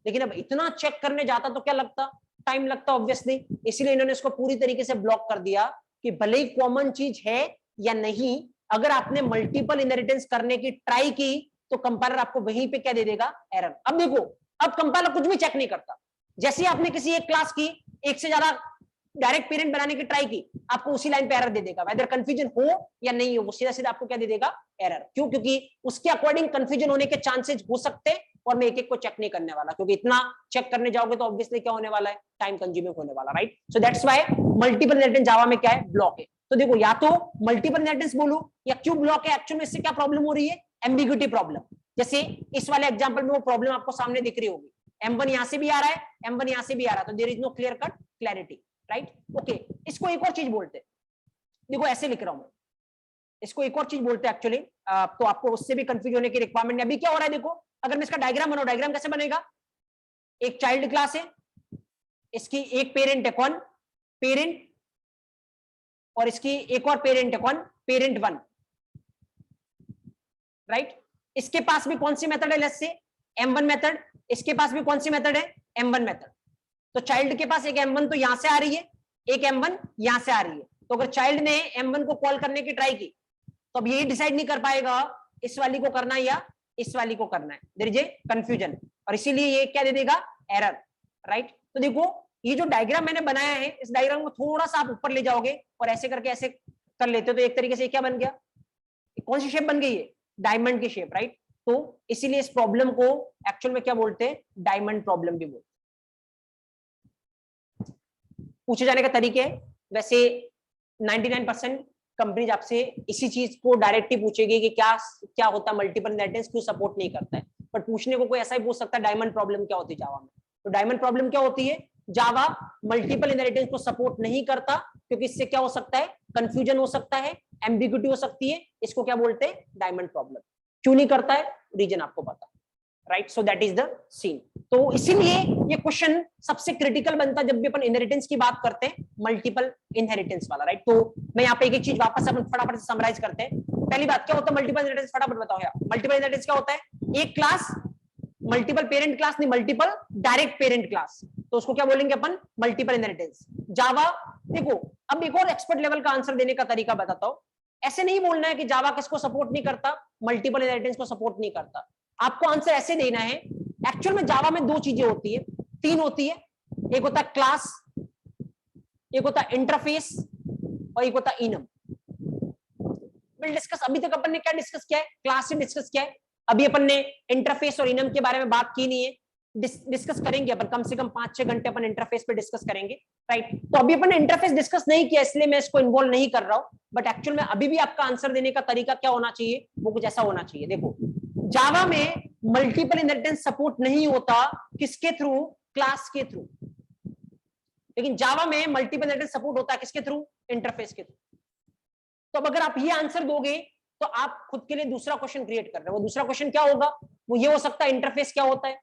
लेकिन अब इतना चेक करने जाता तो क्या लगता, टाइम लगता ऑब्वियसली। इसीलिए इन्होंने इसको पूरी तरीके से ब्लॉक कर दिया कि भले ही कॉमन चीज है या नहीं, अगर आपने मल्टीपल इनहेरिटेंस करने की ट्राई की तो कंपाइलर आपको वहीं पे क्या दे देगा, एरर। अब देखो, अब कंपाइलर कुछ भी चेक नहीं करता, जैसे आपने किसी एक क्लास की एक से ज्यादा डायरेक्ट पेरेंट बनाने की ट्राई की, आपको उसी लाइन पे एरर दे देगा, वेदर कंफ्यूजन हो या नहीं हो, वो सीधा सीधा आपको क्या दे देगा, एरर। क्यों, क्योंकि उसके अकॉर्डिंग कंफ्यूजन होने के चांसेस हो सकते हैं, और मैं एक एक को चेक नहीं करने वाला, क्योंकि इतना चेक करने जाओगे तो ऑब्वियसली क्या होने वाला है, टाइम कंज्यूमिंग होने वाला, right. So that's why multiple inheritance Java में क्या है, ब्लॉक है। तो देखो या तो मल्टीपल इनहेरिटेंस बोलूं या क्यों ब्लॉक है, एक्चुअल में इससे क्या प्रॉब्लम हो रही है, एम्बिग्यूटी प्रॉब्लम। जैसे इस वाले एग्जांपल में वो प्रॉब्लम आपको सामने दिख रही होगी, M1 यहां से भी आ रहा है, M1 यहां से भी आ रहा है, तो there is no clear cut clarity, right. Okay, इसको एक और चीज बोलते हैं, देखो ऐसे लिख रहा हूं मैं, इसको एक और चीज बोलते हैं एक्चुअली, तो आपको उससे भी कंफ्यूज होने की रिक्वायरमेंट नहीं। अभी क्या हो रहा है देखो, अगर मैं इसका डायग्राम बनाऊं, डायग्राम कैसे बनेगा, एक चाइल्ड क्लास है, इसकी एक पेरेंट है, कौन, पेरेंट, और इसकी एक और पेरेंट है, कौन, पेरेंट 1, राइट। इसके पास भी कौन सी मेथड है, लेट्स से M1 मेथड, इसके पास भी कौन सी मेथड है, M1 मेथड। तो चाइल्ड के पास एक M1 तो यहां से आ रही है, एक M1 यहां से आ रही है। तो अगर चाइल्ड ने M1 को कॉल करने की ट्राई की तो अब यही डिसाइड नहीं कर पाएगा इस वाली को करना है या इस वाली को करना है, देयर इज ए कंफ्यूजन, और इसीलिए ये क्या दे देगा, एरर, राइट। तो देखो ये जो डायग्राम मैंने बनाया है, इस डायग्राम को थोड़ा सा आप ऊपर ले जाओगे और ऐसे करके ऐसे कर लेते हो तो एक तरीके से क्या बन गया, कौन सी शेप बन गई है, डायमंड की शेप, राइट। तो इसीलिए इस प्रॉब्लम को एक्चुअल में क्या बोलते हैं, डायमंड प्रॉब्लम भी बोलते हैं। पूछे जाने का तरीके वैसे 99% कंपनीज आपसे इसी चीज को डायरेक्ट ही पूछेगी कि क्या क्या होता है मल्टीपल इनहेरिटेंस, क्यों सपोर्ट नहीं करता है। बट पूछने को कोई ऐसा ही पूछ सकता है डायमंड प्रॉब्लम क्या होती है जावा में। तो डायमंड प्रॉब्लम क्या होती है, जावा मल्टीपल इनहेरिटेंस को सपोर्ट नहीं करता, क्योंकि इससे क्या हो सकता है, कंफ्यूजन हो सकता है, एम्बिग्यूटी हो सकती है, इसको क्या बोलते हैं, डायमंड प्रॉब्लम। क्यों नहीं करता है, रीजन आपको पता, right. So that is the scene. तो इसीलिए ये क्वेश्चन सबसे क्रिटिकल बनता है जब भी अपन इनहेरिटेंस की बात करते हैं, मल्टीपल इनहेरिटेंस वाला, राइट। तो मैं यहाँ पे एक एक चीज वापस अपन फटाफट से समराइज करते हैं। पहली बात क्या होता है मल्टीपल इनहेरिटेंस, फटाफट बताओ यार, मल्टीपल इनहेरिटेंस क्या होता है, एक क्लास, मल्टीपल पेरेंट क्लास नहीं, मल्टीपल डायरेक्ट पेरेंट क्लास, तो उसको क्या बोलेंगे अपन, मल्टीपल इनहेरिटेंस। जावा, देखो अब एक और एक्सपर्ट लेवल का आंसर देने का तरीका बताता हूं। ऐसे नहीं बोलना है कि जावा किसको सपोर्ट नहीं करता, मल्टीपल इनहेरिटेंस को सपोर्ट नहीं करता। आपको आंसर ऐसे देना है, एक्चुअल में जावा में 2 चीजें होती है, 3 होती है, एक होता है क्लास, एक होता है इंटरफेस, और एक होता है इनम। विल डिस्कस, अभी तक अपन ने क्या डिस्कस किया है, क्लास से डिस्कस किया है, अभी अपन ने इंटरफेस और इनम के बारे में बात की नहीं है। डिस्कस करेंगे अपन, कम से कम 5-6 घंटे अपन इंटरफेस पे डिस्कस करेंगे, राइट। तो अभी अपन इंटरफेस डिस्कस नहीं किया इसलिए मैं इसको इन्वॉल्व नहीं कर रहा हूं, बट एक्चुअल में अभी भी आपका आंसर देने का तरीका क्या होना चाहिए, वो कुछ ऐसा होना चाहिए। देखो, जावा में मल्टीपल इनहेरिटेंस सपोर्ट नहीं होता, किसके थ्रू? क्लास के थ्रू। लेकिन जावा में मल्टीपल इनहेरिटेंस सपोर्ट होता है किसके थ्रू? इंटरफेस के थ्रू। तो अब अगर आप ये आंसर दोगे तो आप खुद के लिए दूसरा क्वेश्चन क्रिएट कर रहे हो। वो दूसरा क्वेश्चन क्या होगा? वो ये हो सकता है इंटरफेस क्या होता है,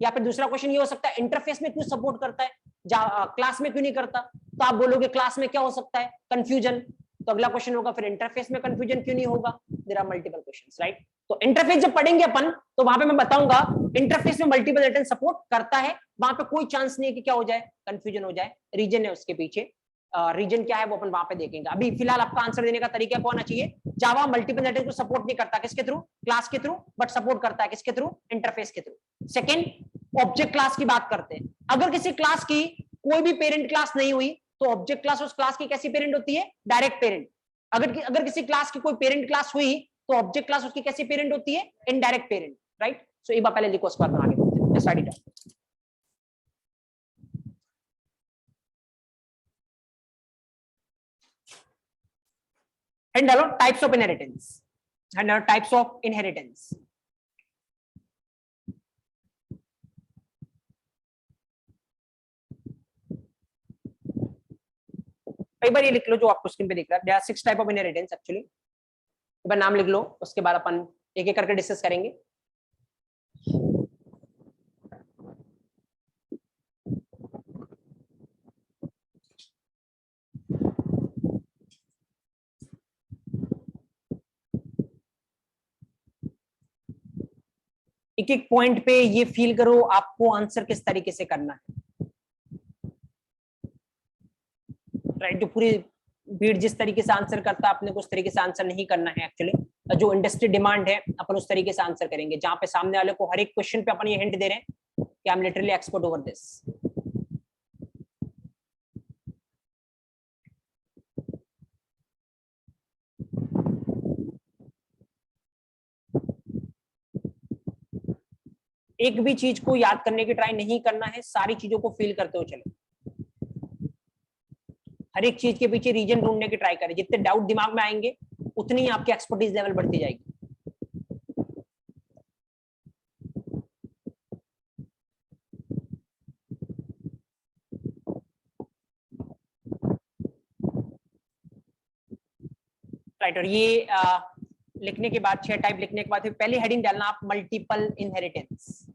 या फिर दूसरा क्वेश्चन ये हो सकता है इंटरफेस में क्यों सपोर्ट करता है, क्लास में क्यों नहीं करता। तो आप बोलोगे क्लास में क्या हो सकता है? कंफ्यूजन। तो अगला क्वेश्चन होगा फिर इंटरफेस में कंफ्यूजन क्यों नहीं होगा? There are multiple questions, right. तो इंटरफेस जब पढ़ेंगे अपन तो वहां पे मैं बताऊंगा इंटरफेस में मल्टीपल इनहेरिटेंस सपोर्ट करता है, वहां पे कोई चांस नहीं है कि क्या हो जाए, कंफ्यूजन हो जाए। रीजन है उसके पीछे, रीजन क्या है वो अपन वहां पे देखेंगे। अभी फिलहाल आपका आंसर देने का तरीका क्या होना चाहिए? जावा मल्टीपल इनहेरिटेंस को सपोर्ट नहीं करता, किसके थ्रू? क्लास के थ्रू, बट सपोर्ट करता है किसके थ्रू? इंटरफेस के थ्रू। सेकंड, ऑब्जेक्ट क्लास की बात करते हैं। अगर किसी क्लास की कोई भी पेरेंट क्लास नहीं हुई तो ऑब्जेक्ट क्लास उस क्लास की कैसी पेरेंट होती है? Direct parent. अगर किसी क्लास की कोई पेरेंट क्लास हुई तो ऑब्जेक्ट क्लास उसकी कैसी पेरेंट होती है? Indirect parent, right. सो एक बार पहले लिखो, उसके बाद आगे बढ़ते हैं। And hello, types of inheritance. And hello, types of inheritance. कई बार ये लिख लो जो आपको स्क्रीन पे दिख रहा है। There are 6 type of inheritance actually. एक बार नाम लिख लो, उसके बाद अपन एक एक करके डिस्कस करेंगे। एक एक पॉइंट पे ये फील करो आपको आंसर किस तरीके से करना है, राइट। जो पूरी भीड़ जिस तरीके से आंसर करता है अपने को उस तरीके से आंसर नहीं करना है एक्चुअली। जो इंडस्ट्री डिमांड है अपन उस तरीके से आंसर करेंगे, जहां पे सामने वाले को हर एक क्वेश्चन पे अपन ये हिंट दे रहे हैं कि I am literally expert over this. एक भी चीज को याद करने की ट्राई नहीं करना है, सारी चीजों को फील करते हुए चले। हर एक चीज के पीछे रीजन ढूंढने की ट्राई करें। जितने डाउट दिमाग में आएंगे उतनी ही आपकी एक्सपर्टीज लेवल बढ़ती जाएगी। राइट। और ये लिखने के बाद 6 टाइप लिखने के बाद फिर पहली हेडिंग डालना आप मल्टीपल इनहेरिटेंस।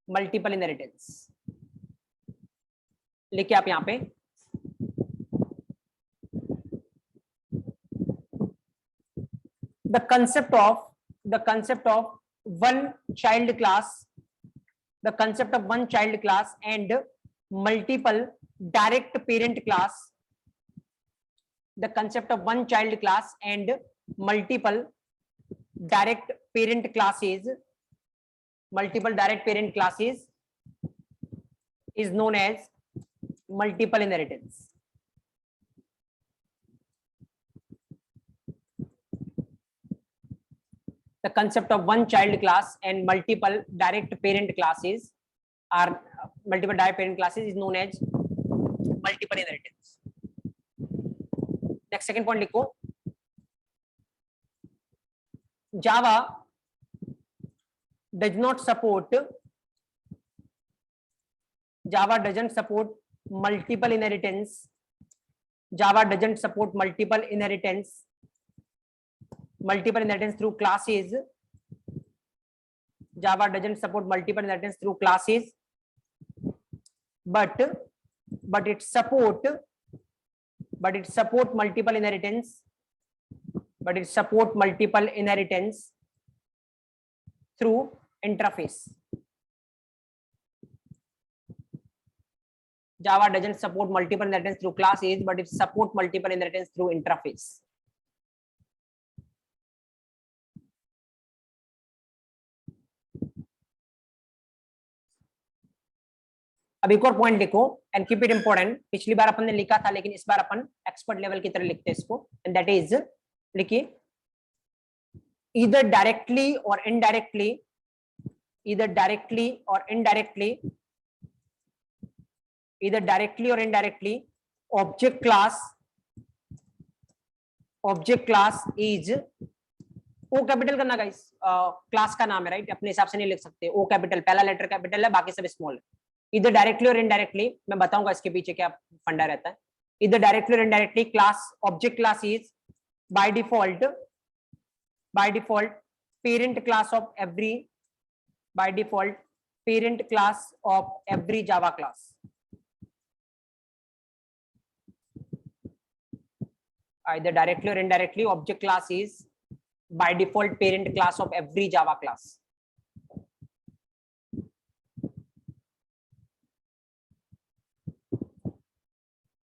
मल्टीपल इनहेरिटेंस लिखिए आप यहां पे। the concept of one child class, the concept of one child class and multiple direct parent class, the concept of one child class and multiple direct parent classes, multiple direct parent classes is known as multiple inheritance. The concept of one child class and multiple direct parent classes is known as multiple inheritance. Next, second point लिखो, Java doesn't support multiple inheritance. Java doesn't support multiple inheritance through classes. Java doesn't support multiple inheritance through classes, but it support multiple inheritance. But it support multiple inheritance through interface. Java doesn't support multiple inheritance through classes, but it support multiple inheritance through interface. अब एक और point लिखो and keep it important. पिछली बार अपन ने लिखा था लेकिन इस बार अपन एक्सपर्ट लेवल की तरह लिखते हैं इसको, एंड दैट इज लिखिए, either directly or indirectly, either directly or indirectly, either directly or indirectly, object class is O capital करना गाइस, क्लास का नाम है राइट, अपने हिसाब से नहीं लिख सकते, ओ कैपिटल पहला लेटर कैपिटल है, बाकी सब स्मॉल है। इधर डायरेक्टली और इनडायरेक्टली, मैं बताऊंगा इसके पीछे क्या फंडा रहता है। इधर डायरेक्टली और indirectly class object class is by default parent class of every, by default parent class of every Java class. Either directly or indirectly, object class is by default parent class of every Java class.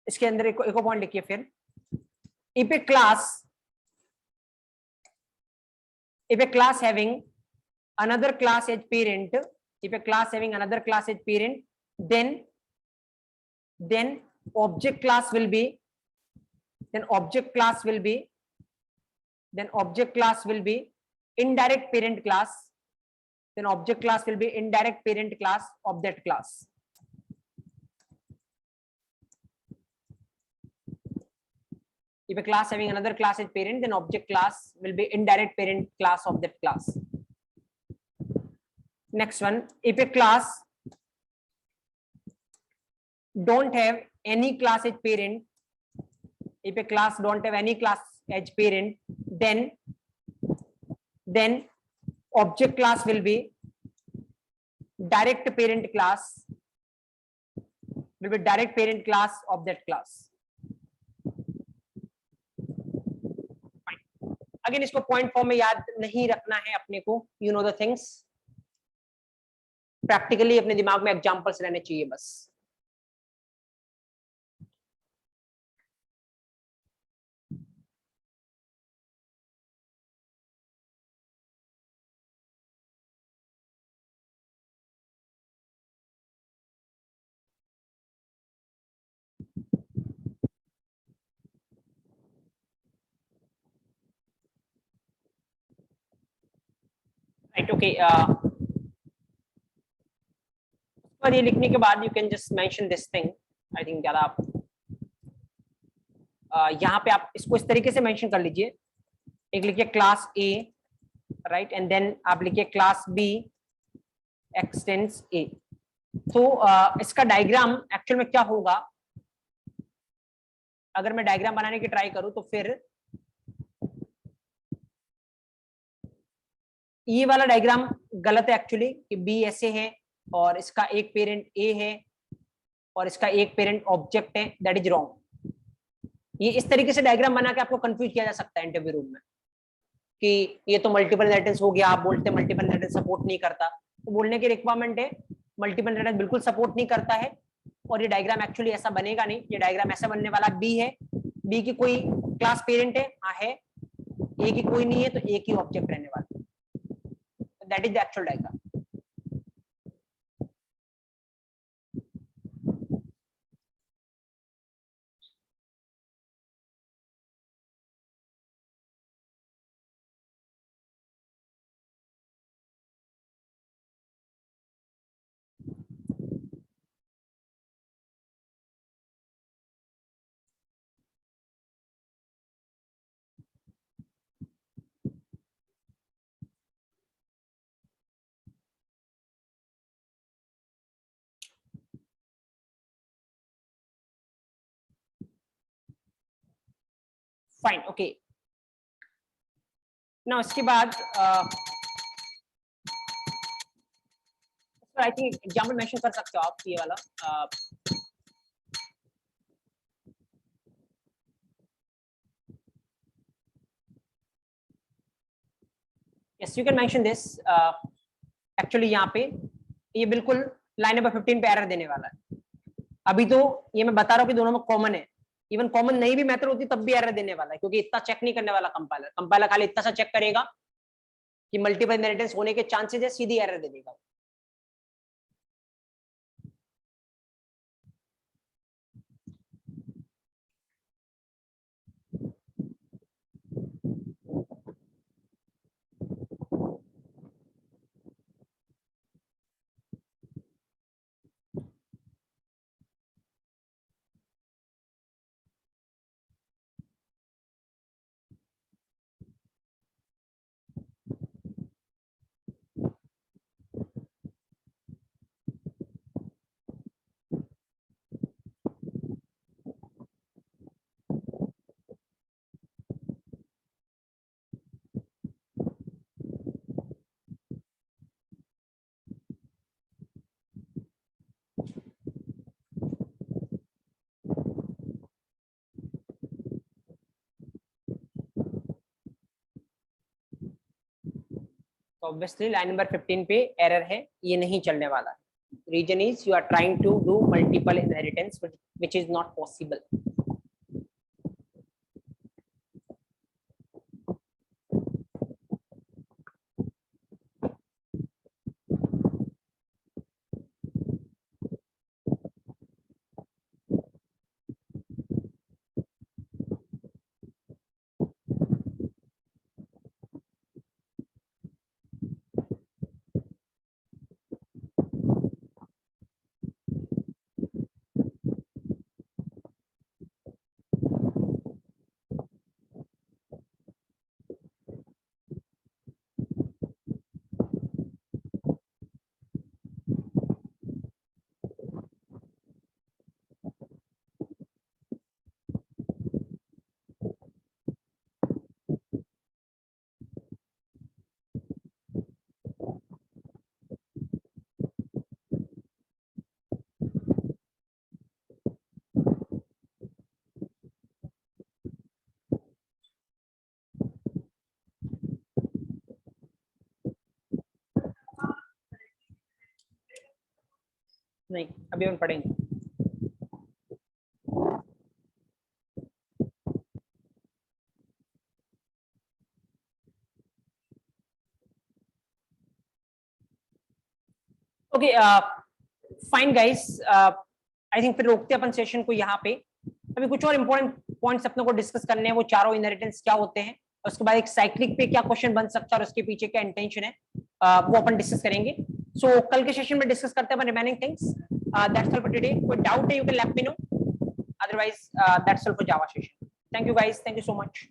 इसके अंदर एक point लिखिए फिर, if a class having another class as parent, if a class having another class as parent, then object class will be indirect parent class, then object class will be indirect parent class of that class. If a class having another class as parent, then object class will be indirect parent class of that class. Next one, if a class don't have any class as parent, if a class don't have any class as parent, then object class will be direct parent class of that class. Again इसको point form में याद नहीं रखना है अपने को, you know the things, practically अपने दिमाग में एग्जांपल्स रहने चाहिए बस। राइट, ओके, और ये लिखने के बाद you can just mention this thing, I think ज्यादा आप यहाँ पे आप इसको इस तरीके से मेंशन कर लीजिए, एक लिखिए class A right, and then आप लिखिए क्लास बी एक्सटेंड्स ए। तो इसका डायग्राम एक्चुअल में क्या होगा, अगर मैं डायग्राम बनाने की ट्राई करूं तो फिर ये वाला डायग्राम गलत है एक्चुअली, कि बी ऐसे है और इसका एक पेरेंट ए है और इसका एक पेरेंट ऑब्जेक्ट है, दैट इज रॉन्ग। ये इस तरीके से डायग्राम बना के आपको कंफ्यूज किया जा सकता है इंटरव्यू रूम में कि ये तो मल्टीपल इनहेरिटेंस हो गया, आप बोलते हैं मल्टीपल इनहेरिटेंस सपोर्ट नहीं करता, तो बोलने की रिक्वायरमेंट है मल्टीपल इनहेरिटेंस बिल्कुल सपोर्ट नहीं करता है, और ये डायग्राम एक्चुअली ऐसा बनेगा नहीं। ये डायग्राम ऐसा बनने वाला बी है, बी की कोई क्लास पेरेंट है, हाँ है, ए की कोई नहीं है, तो ए की ऑब्जेक्ट रहने वाला, that is the actual diagram. Fine, okay, ना इसके बाद आई थिंक एग्जाम्पल मेंशन कर सकते हो आप, ये वाला yes you can mention this. Actually यहाँ पे ये बिल्कुल लाइन नंबर 15 पे एरर देने वाला है। अभी तो ये मैं बता रहा हूँ कि दोनों में कॉमन है, इवन कॉमन नहीं भी मेथड होती तब भी एरर देने वाला है, क्योंकि इतना चेक नहीं करने वाला कंपाइलर खाली इतना सा चेक करेगा कि मल्टीपल इनहेरिटेंस होने के चांसेस है, सीधी एरर दे देगा। तो ऑब्वियसली लाइन नंबर 15 पे एरर है, ये नहीं चलने वाला। Reason is you are trying to do multiple inheritance which is not possible. नहीं, अभी हम पढ़ेंगे। Okay fine guys, I think फिर रोकते अपन सेशन को यहाँ पे। अभी कुछ और इंपॉर्टेंट पॉइंट्स अपने को डिस्कस करने हैं, वो चारों इनहेरिटेंस क्या होते हैं, और उसके बाद एक साइक्लिक पे क्या क्वेश्चन बन सकता है और उसके पीछे क्या इंटेंशन है, वो अपन डिस्कस करेंगे। सो कल के सेशन में डिस्कस करते हैं अपन remaining things. That's all for today. कोई डाउट है you can let me know, otherwise that's all for Java session. Thank you guys, thank you so much.